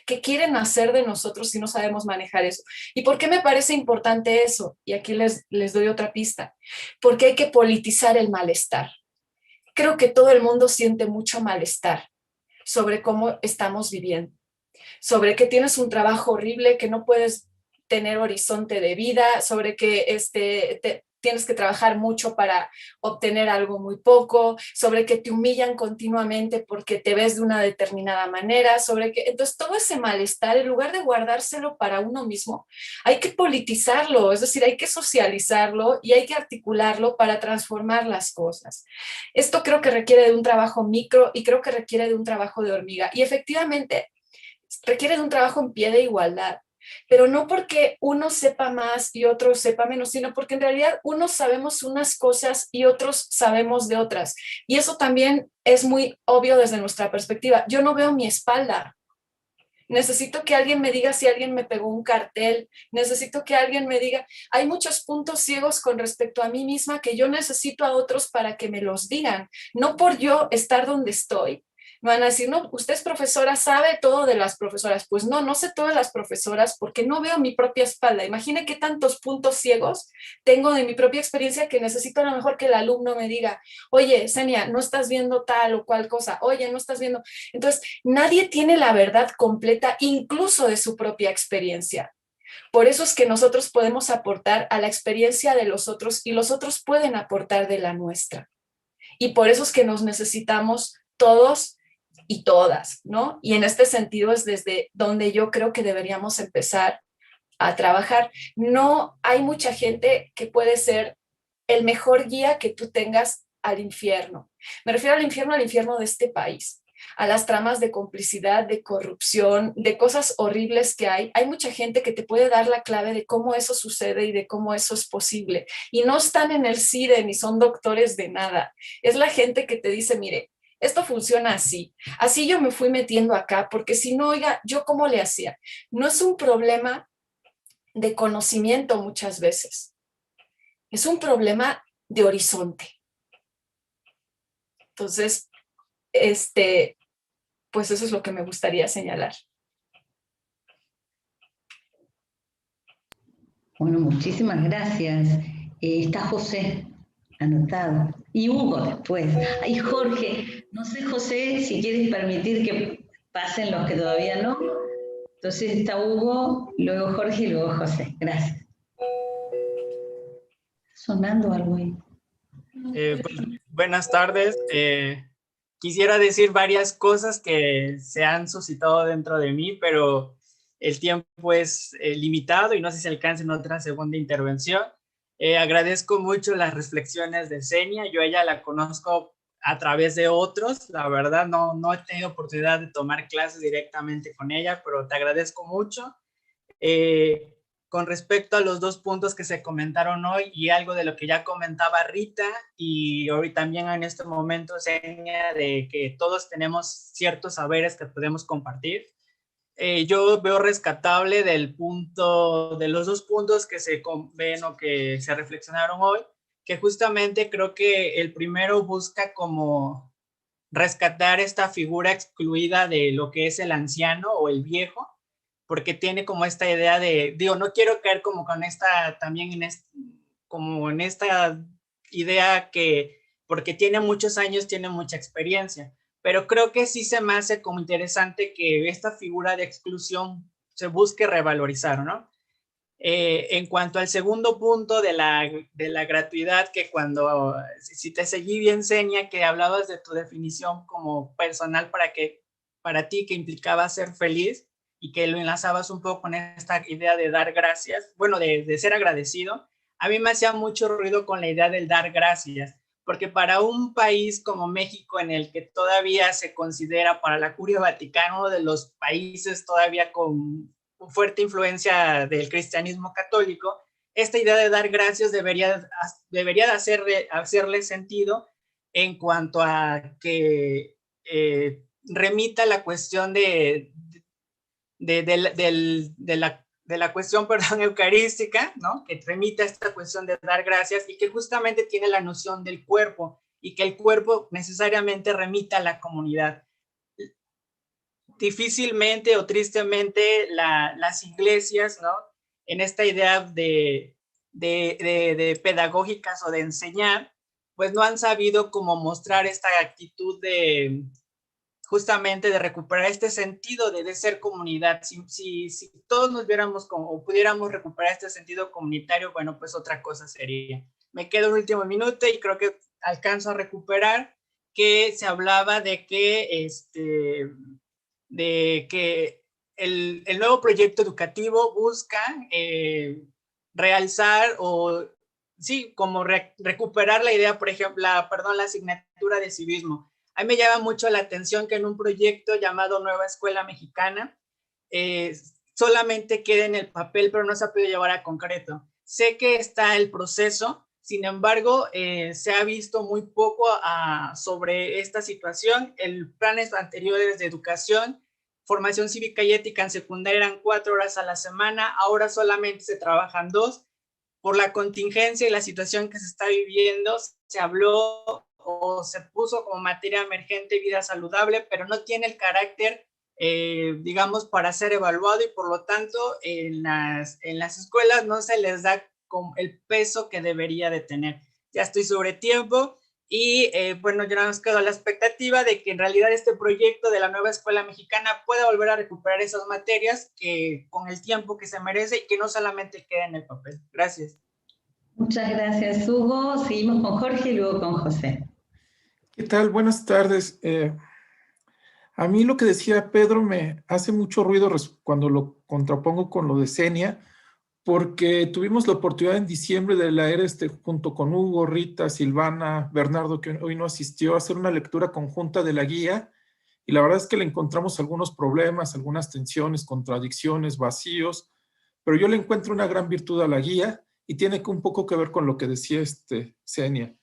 ¿Qué quieren hacer de nosotros si no sabemos manejar eso? ¿Y por qué me parece importante eso? Y aquí les doy otra pista. Porque hay que politizar el malestar. Creo que todo el mundo siente mucho malestar sobre cómo estamos viviendo, sobre que tienes un trabajo horrible, que no puedes tener horizonte de vida, sobre que tienes que trabajar mucho para obtener algo muy poco, sobre que te humillan continuamente porque te ves de una determinada manera, sobre que, entonces todo ese malestar, en lugar de guardárselo para uno mismo, hay que politizarlo, es decir, hay que socializarlo y hay que articularlo para transformar las cosas. Esto creo que requiere de un trabajo micro y creo que requiere de un trabajo de hormiga y efectivamente requiere de un trabajo en pie de igualdad. Pero no porque uno sepa más y otro sepa menos, sino porque en realidad unos sabemos unas cosas y otros sabemos de otras. Y eso también es muy obvio desde nuestra perspectiva. Yo no veo mi espalda. Necesito que alguien me diga si alguien me pegó un cartel. Necesito que alguien me diga. Hay muchos puntos ciegos con respecto a mí misma que yo necesito a otros para que me los digan. No por yo estar donde estoy. Me van a decir, no, usted es profesora, sabe todo de las profesoras. Pues no, no sé todas las profesoras porque no veo mi propia espalda. Imagine qué tantos puntos ciegos tengo de mi propia experiencia que necesito a lo mejor que el alumno me diga, oye, Senia, no estás viendo tal o cual cosa, oye, no estás viendo. Entonces, nadie tiene la verdad completa, incluso de su propia experiencia. Por eso es que nosotros podemos aportar a la experiencia de los otros y los otros pueden aportar de la nuestra. Y por eso es que nos necesitamos todos y todas, ¿no? Y en este sentido es desde donde yo creo que deberíamos empezar a trabajar. No hay mucha gente que puede ser el mejor guía que tú tengas al infierno. Me refiero al infierno de este país, a las tramas de complicidad, de corrupción, de cosas horribles que hay. Hay mucha gente que te puede dar la clave de cómo eso sucede y de cómo eso es posible. Y no están en el CIDE ni son doctores de nada. Es la gente que te dice, mire, esto funciona así. Así yo me fui metiendo acá, porque si no, oiga, ¿yo cómo le hacía? No es un problema de conocimiento muchas veces. Es un problema de horizonte. Entonces, pues eso es lo que me gustaría señalar. Bueno, muchísimas gracias. Está José anotado. Y Hugo después. Ay, Jorge. No sé, José, si quieres permitir que pasen los que todavía no. Entonces está Hugo, luego Jorge y luego José. Gracias. Sonando algo ahí. Pues, buenas tardes. Quisiera decir varias cosas que se han suscitado dentro de mí, pero el tiempo es limitado y no sé si alcance en otra segunda intervención. Agradezco mucho las reflexiones de Xenia. Yo a ella la conozco a través de otros. La verdad, no he tenido oportunidad de tomar clases directamente con ella, pero te agradezco mucho. Con respecto a los dos puntos que se comentaron hoy y algo de lo que ya comentaba Rita y hoy también en este momento Xenia, de que todos tenemos ciertos saberes que podemos compartir. Yo veo rescatable de los dos puntos que se ven o que se reflexionaron hoy, que justamente creo que el primero busca como rescatar esta figura excluida de lo que es el anciano o el viejo, porque tiene como esta idea de, no quiero caer como con esta, también como en esta idea que, porque tiene muchos años, tiene mucha experiencia, pero creo que sí se me hace como interesante que esta figura de exclusión se busque revalorizar, ¿no? En cuanto al segundo punto de la gratuidad, que cuando, si te seguí bien, Xenia, que hablabas de tu definición como personal para ti, que implicaba ser feliz, y que lo enlazabas un poco con esta idea de dar gracias, bueno, de ser agradecido, a mí me hacía mucho ruido con la idea del dar gracias, porque para un país como México, en el que todavía se considera para la Curia Vaticana uno de los países todavía con fuerte influencia del cristianismo católico, esta idea de dar gracias debería de hacerle sentido en cuanto a que remita la cuestión de la cuestión, eucarística, ¿no? Que remite a esta cuestión de dar gracias y que justamente tiene la noción del cuerpo y que el cuerpo necesariamente remita a la comunidad. Difícilmente o tristemente las iglesias, ¿no? En esta idea de pedagógicas o de enseñar, pues no han sabido cómo mostrar esta actitud de justamente de recuperar este sentido de ser comunidad. Si todos nos viéramos o pudiéramos recuperar este sentido comunitario, bueno, pues otra cosa sería. Me queda un último minuto y creo que alcanzo a recuperar que se hablaba de que el nuevo proyecto educativo busca realzar o, sí, como recuperar la idea, por ejemplo, la asignatura de civismo. A mí me llama mucho la atención que en un proyecto llamado Nueva Escuela Mexicana solamente quede en el papel, pero no se ha podido llevar a concreto. Sé que está el proceso, sin embargo, se ha visto muy poco sobre esta situación. En planes anteriores de educación, formación cívica y ética en secundaria eran 4 horas a la semana, ahora solamente se trabajan 2. Por la contingencia y la situación que se está viviendo, se habló o se puso como materia emergente vida saludable, pero no tiene el carácter, digamos, para ser evaluado y por lo tanto en las escuelas no se les da con el peso que debería de tener. Ya estoy sobre tiempo y bueno, ya nos quedó la expectativa de que en realidad este proyecto de la Nueva Escuela Mexicana pueda volver a recuperar esas materias que con el tiempo que se merece y que no solamente quede en el papel. Gracias. Muchas gracias, Hugo. Seguimos con Jorge y luego con José. ¿Qué tal? Buenas tardes. A mí lo que decía Pedro me hace mucho ruido cuando lo contrapongo con lo de Xenia, porque tuvimos la oportunidad en diciembre de leer junto con Hugo, Rita, Silvana, Bernardo, que hoy no asistió, a hacer una lectura conjunta de la guía, y la verdad es que le encontramos algunos problemas, algunas tensiones, contradicciones, vacíos, pero yo le encuentro una gran virtud a la guía, y tiene un poco que ver con lo que decía Xenia,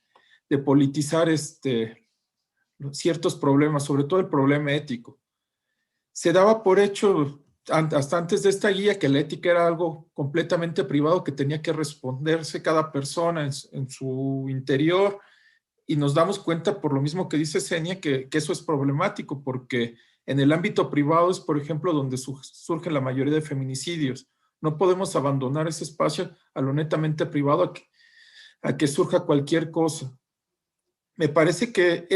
de politizar ciertos problemas, sobre todo el problema ético. Se daba por hecho hasta antes de esta guía que la ética era algo completamente privado que tenía que responderse cada persona en su interior, y nos damos cuenta, por lo mismo que dice Xenia, que eso es problemático, porque en el ámbito privado es, por ejemplo, donde surgen la mayoría de feminicidios. No podemos abandonar ese espacio a lo netamente privado a que surja cualquier cosa. Me parece que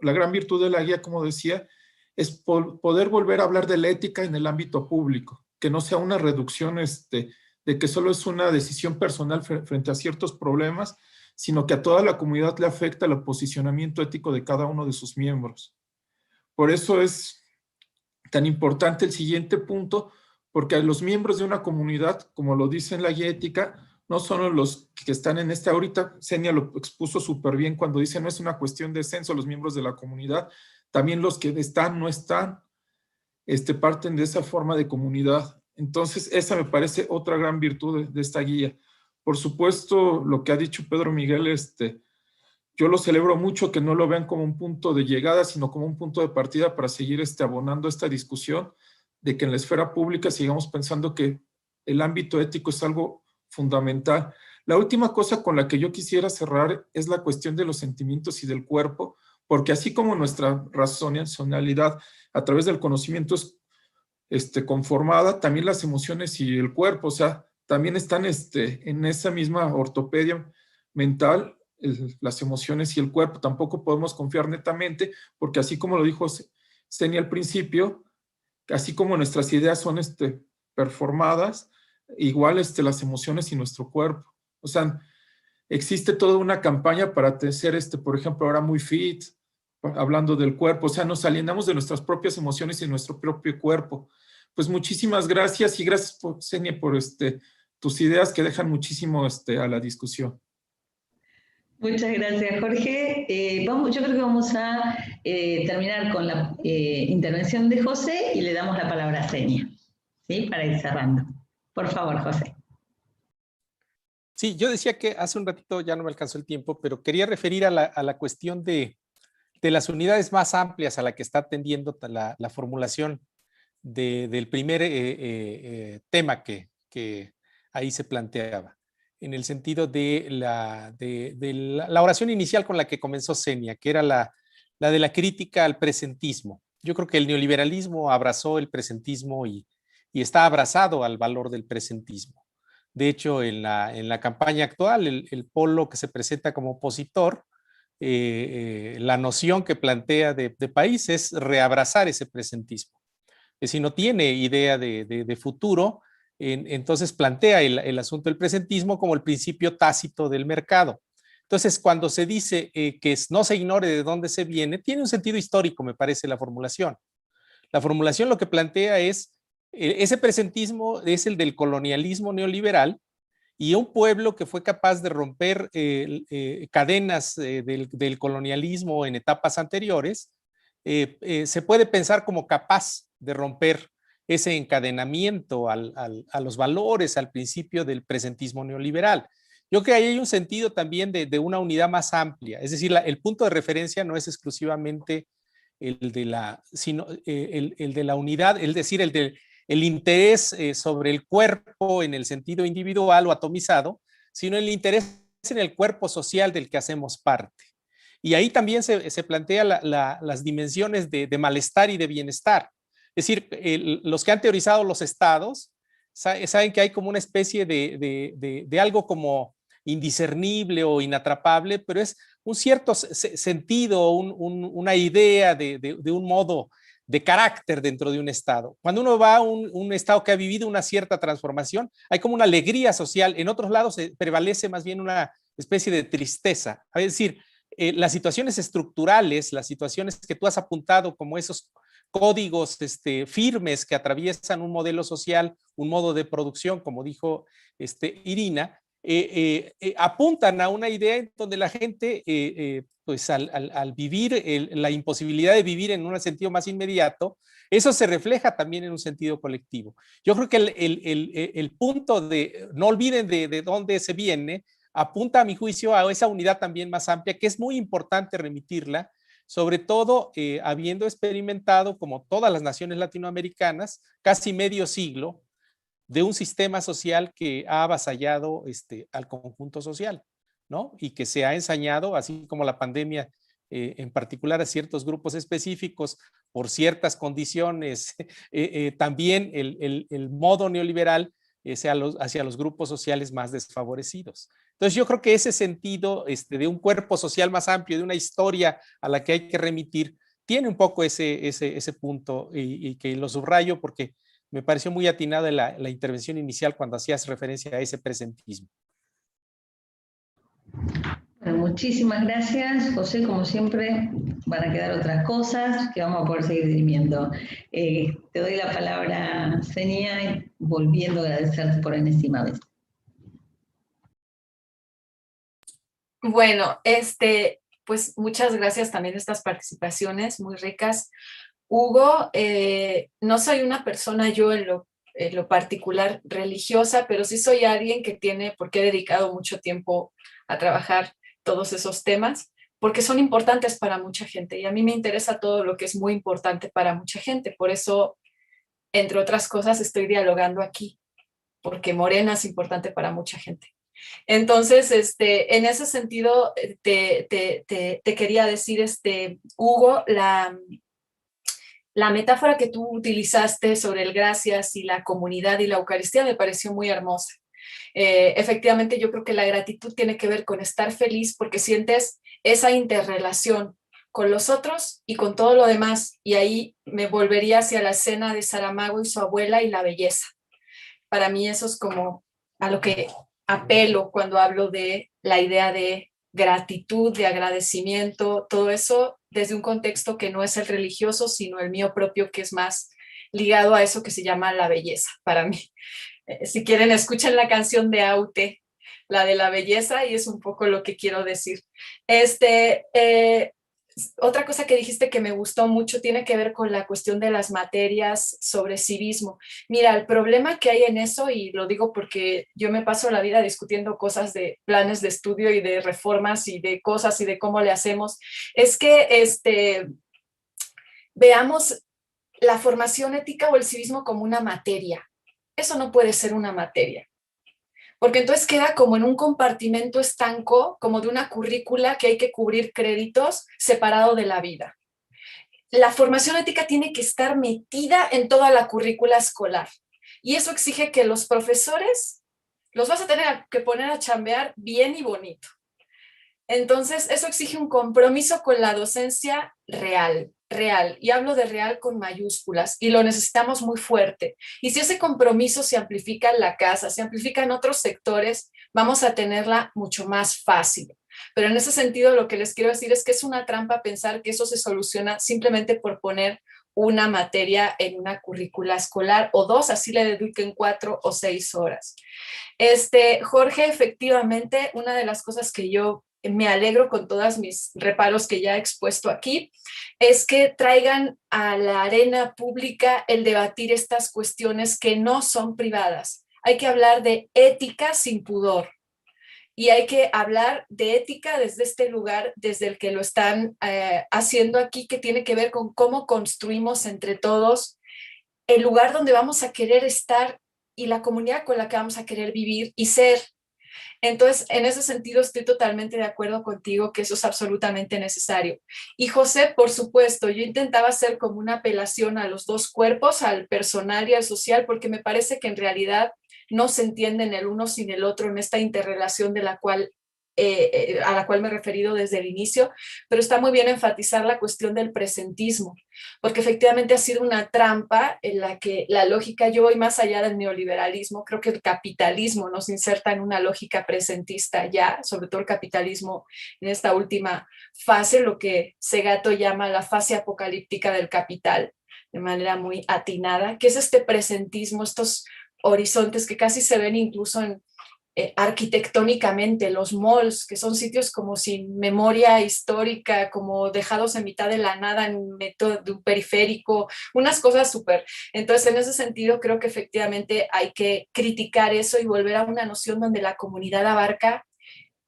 la gran virtud de la guía, como decía, es poder volver a hablar de la ética en el ámbito público, que no sea una reducción de que solo es una decisión personal frente a ciertos problemas, sino que a toda la comunidad le afecta el posicionamiento ético de cada uno de sus miembros. Por eso es tan importante el siguiente punto, porque los miembros de una comunidad, como lo dice en la guía ética, no son los que están en ahorita, Xenia lo expuso súper bien cuando dice no es una cuestión de censo los miembros de la comunidad, también los que están, no están, parten de esa forma de comunidad. Entonces, esa me parece otra gran virtud de esta guía. Por supuesto, lo que ha dicho Pedro Miguel, yo lo celebro mucho, que no lo vean como un punto de llegada, sino como un punto de partida para seguir abonando esta discusión, de que en la esfera pública sigamos pensando que el ámbito ético es algo fundamental. La última cosa con la que yo quisiera cerrar es la cuestión de los sentimientos y del cuerpo, porque así como nuestra racionalidad a través del conocimiento es conformada, también las emociones y el cuerpo, o sea, también están en esa misma ortopedia mental, las emociones y el cuerpo. Tampoco podemos confiar netamente, porque así como lo dijo Xenia al principio, así como nuestras ideas son performadas, igual las emociones y nuestro cuerpo. O sea, existe toda una campaña para ser, por ejemplo, ahora muy fit, hablando del cuerpo. O sea, nos alienamos de nuestras propias emociones y nuestro propio cuerpo. Pues muchísimas gracias, y gracias, Xenia, por tus ideas que dejan muchísimo a la discusión. Muchas gracias, Jorge. Yo creo que vamos a terminar con la intervención de José y le damos la palabra a Xenia, ¿sí? Para ir cerrando. Por favor, José. Sí, yo decía que hace un ratito ya no me alcanzó el tiempo, pero quería referir a la cuestión de las unidades más amplias a la que está atendiendo la formulación del primer tema que ahí se planteaba, en el sentido de la oración inicial con la que comenzó Xenia, que era la de la crítica al presentismo. Yo creo que el neoliberalismo abrazó el presentismo y está abrazado al valor del presentismo. De hecho, en la campaña actual, el polo que se presenta como opositor, la noción que plantea de país es reabrazar ese presentismo. Es decir, no tiene idea de futuro, entonces plantea el asunto del presentismo como el principio tácito del mercado. Entonces, cuando se dice que no se ignore de dónde se viene, tiene un sentido histórico, me parece, la formulación. La formulación lo que plantea es, ese presentismo es el del colonialismo neoliberal, y un pueblo que fue capaz de romper cadenas del colonialismo en etapas anteriores, se puede pensar como capaz de romper ese encadenamiento a los valores, al principio del presentismo neoliberal. Yo creo que ahí hay un sentido también de una unidad más amplia, es decir, el punto de referencia no es exclusivamente el de la unidad, es decir, el interés sobre el cuerpo en el sentido individual o atomizado, sino el interés en el cuerpo social del que hacemos parte. Y ahí también se plantea las dimensiones de malestar y de bienestar. Es decir, los que han teorizado los estados saben que hay como una especie de algo como indiscernible o inatrapable, pero es un cierto sentido, una idea de un modo de carácter dentro de un estado. Cuando uno va a un estado que ha vivido una cierta transformación, hay como una alegría social. En otros lados prevalece más bien una especie de tristeza. Es decir, las situaciones estructurales, las situaciones que tú has apuntado como esos códigos firmes que atraviesan un modelo social, un modo de producción, como dijo Irina, apuntan a una idea en donde la gente, pues al vivir la imposibilidad de vivir en un sentido más inmediato, eso se refleja también en un sentido colectivo. Yo creo que el punto de, no olviden de dónde se viene, apunta a mi juicio a esa unidad también más amplia, que es muy importante remitirla, sobre todo habiendo experimentado, como todas las naciones latinoamericanas, casi medio siglo de un sistema social que ha avasallado al conjunto social, ¿no? Y que se ha ensañado, así como la pandemia, en particular a ciertos grupos específicos, por ciertas condiciones, también el modo neoliberal hacia los grupos sociales más desfavorecidos. Entonces yo creo que ese sentido de un cuerpo social más amplio, de una historia a la que hay que remitir, tiene un poco ese punto y que lo subrayo porque me pareció muy atinada la intervención inicial cuando hacías referencia a ese presentismo. Bueno, muchísimas gracias, José. Como siempre, van a quedar otras cosas que vamos a poder seguir dirimiendo. Te doy la palabra, Xenia, volviendo a agradecerte por enésima vez. Bueno, pues muchas gracias también de estas participaciones muy ricas. Hugo, no soy una persona yo en lo particular religiosa, pero sí soy alguien que porque he dedicado mucho tiempo a trabajar todos esos temas, porque son importantes para mucha gente y a mí me interesa todo lo que es muy importante para mucha gente. Por eso, entre otras cosas, estoy dialogando aquí, porque Morena es importante para mucha gente. Entonces, en ese sentido, te quería decir, Hugo, la metáfora que tú utilizaste sobre el gracias y la comunidad y la Eucaristía me pareció muy hermosa. Efectivamente, yo creo que la gratitud tiene que ver con estar feliz porque sientes esa interrelación con los otros y con todo lo demás. Y ahí me volvería hacia la escena de Saramago y su abuela y la belleza. Para mí eso es como a lo que apelo cuando hablo de la idea de gratitud, de agradecimiento, todo eso desde un contexto que no es el religioso, sino el mío propio, que es más ligado a eso que se llama la belleza para mí. Si quieren, escuchen la canción de Aute, la de la belleza, y es un poco lo que quiero decir. Otra cosa que dijiste que me gustó mucho tiene que ver con la cuestión de las materias sobre civismo. Mira, el problema que hay en eso, y lo digo porque yo me paso la vida discutiendo cosas de planes de estudio y de reformas y de cosas y de cómo le hacemos, es que veamos la formación ética o el civismo como una materia. Eso no puede ser una materia, porque entonces queda como en un compartimento estanco, como de una currícula que hay que cubrir créditos separado de la vida. La formación ética tiene que estar metida en toda la currícula escolar, y eso exige que los profesores los vas a tener que poner a chambear bien y bonito. Entonces, eso exige un compromiso con la docencia real, y hablo de real con mayúsculas, y lo necesitamos muy fuerte. Y si ese compromiso se amplifica en la casa, se amplifica en otros sectores, vamos a tenerla mucho más fácil. Pero en ese sentido, lo que les quiero decir es que es una trampa pensar que eso se soluciona simplemente por poner una materia en una currícula escolar, o dos, así le dediquen 4 o 6 horas. Jorge, efectivamente, una de las cosas que yo me alegro con todos mis reparos que ya he expuesto aquí, es que traigan a la arena pública el debatir estas cuestiones que no son privadas. Hay que hablar de ética sin pudor, y hay que hablar de ética desde este lugar, desde el que lo están haciendo aquí, que tiene que ver con cómo construimos entre todos el lugar donde vamos a querer estar y la comunidad con la que vamos a querer vivir y ser. Entonces, en ese sentido, estoy totalmente de acuerdo contigo que eso es absolutamente necesario. Y José, por supuesto, yo intentaba hacer como una apelación a los dos cuerpos, al personal y al social, porque me parece que en realidad no se entienden el uno sin el otro en esta interrelación de la cual a la cual me he referido desde el inicio, pero está muy bien enfatizar la cuestión del presentismo, porque efectivamente ha sido una trampa en la que la lógica, yo voy más allá del neoliberalismo, creo que el capitalismo nos inserta en una lógica presentista ya, sobre todo el capitalismo en esta última fase, lo que Segato llama la fase apocalíptica del capital, de manera muy atinada, que es este presentismo, estos horizontes que casi se ven incluso en, arquitectónicamente, los malls, que son sitios como sin memoria histórica, como dejados en mitad de la nada en medio de un periférico, unas cosas súper. Entonces, en ese sentido, creo que efectivamente hay que criticar eso y volver a una noción donde la comunidad abarca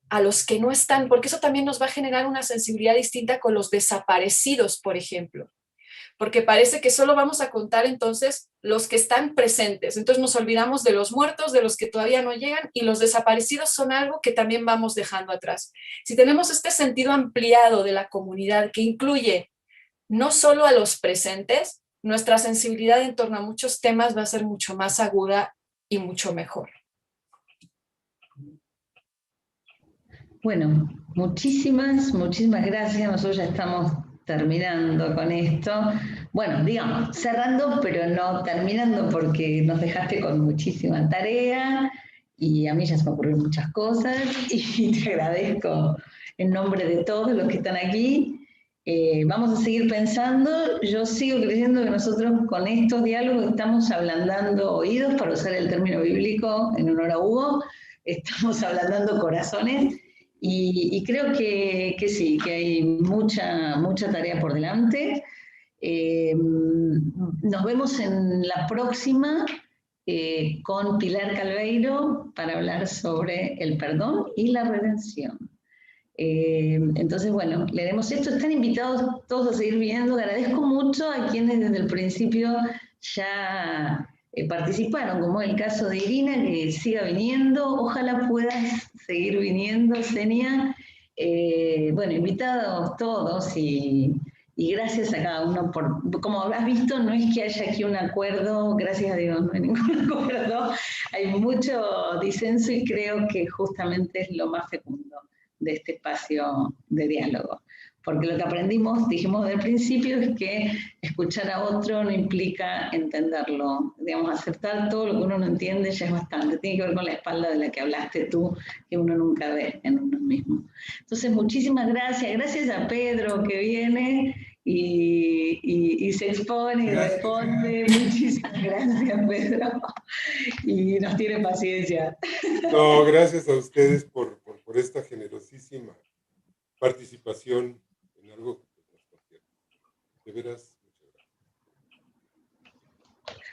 a los que no están, porque eso también nos va a generar una sensibilidad distinta con los desaparecidos, por ejemplo. Porque parece que solo vamos a contar entonces los que están presentes. Entonces nos olvidamos de los muertos, de los que todavía no llegan, y los desaparecidos son algo que también vamos dejando atrás. Si tenemos este sentido ampliado de la comunidad que incluye no solo a los presentes, nuestra sensibilidad en torno a muchos temas va a ser mucho más aguda y mucho mejor. Bueno, muchísimas gracias. Nosotros ya estamos terminando con esto. Bueno, digamos, cerrando, pero no terminando porque nos dejaste con muchísima tarea y a mí ya se me ocurrieron muchas cosas y te agradezco en nombre de todos los que están aquí. Vamos a seguir pensando. Yo sigo creyendo que nosotros con estos diálogos estamos ablandando oídos, para usar el término bíblico en honor a Hugo, estamos ablandando corazones. Y creo que sí, que hay mucha tarea por delante. Nos vemos en la próxima con Pilar Calveiro para hablar sobre el perdón y la redención. Entonces, bueno, leeremos esto. Están invitados todos a seguir viendo. Agradezco mucho a quienes desde el principio ya participaron, como el caso de Irina, que siga viniendo. Ojalá puedas seguir viniendo, Senia. Bueno, invitados todos y gracias a cada uno por, como habrás visto, no es que haya aquí un acuerdo, gracias a Dios no hay ningún acuerdo, hay mucho disenso y creo que justamente es lo más fecundo de este espacio de diálogo. Porque lo que aprendimos, dijimos desde el principio, es que escuchar a otro no implica entenderlo. Digamos, aceptar todo lo que uno no entiende ya es bastante. Tiene que ver con la espalda de la que hablaste tú, que uno nunca ve en uno mismo. Entonces, muchísimas gracias. Gracias a Pedro que viene y se expone y responde. Muchísimas gracias, Pedro. Y nos tiene paciencia. No, gracias a ustedes por esta generosísima participación en algo que nos compete. De veras, muchas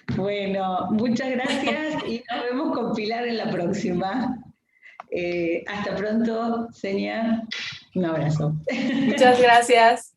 gracias. Bueno, muchas gracias y nos vemos con Pilar en la próxima. Hasta pronto, Senia. Un abrazo. Muchas gracias.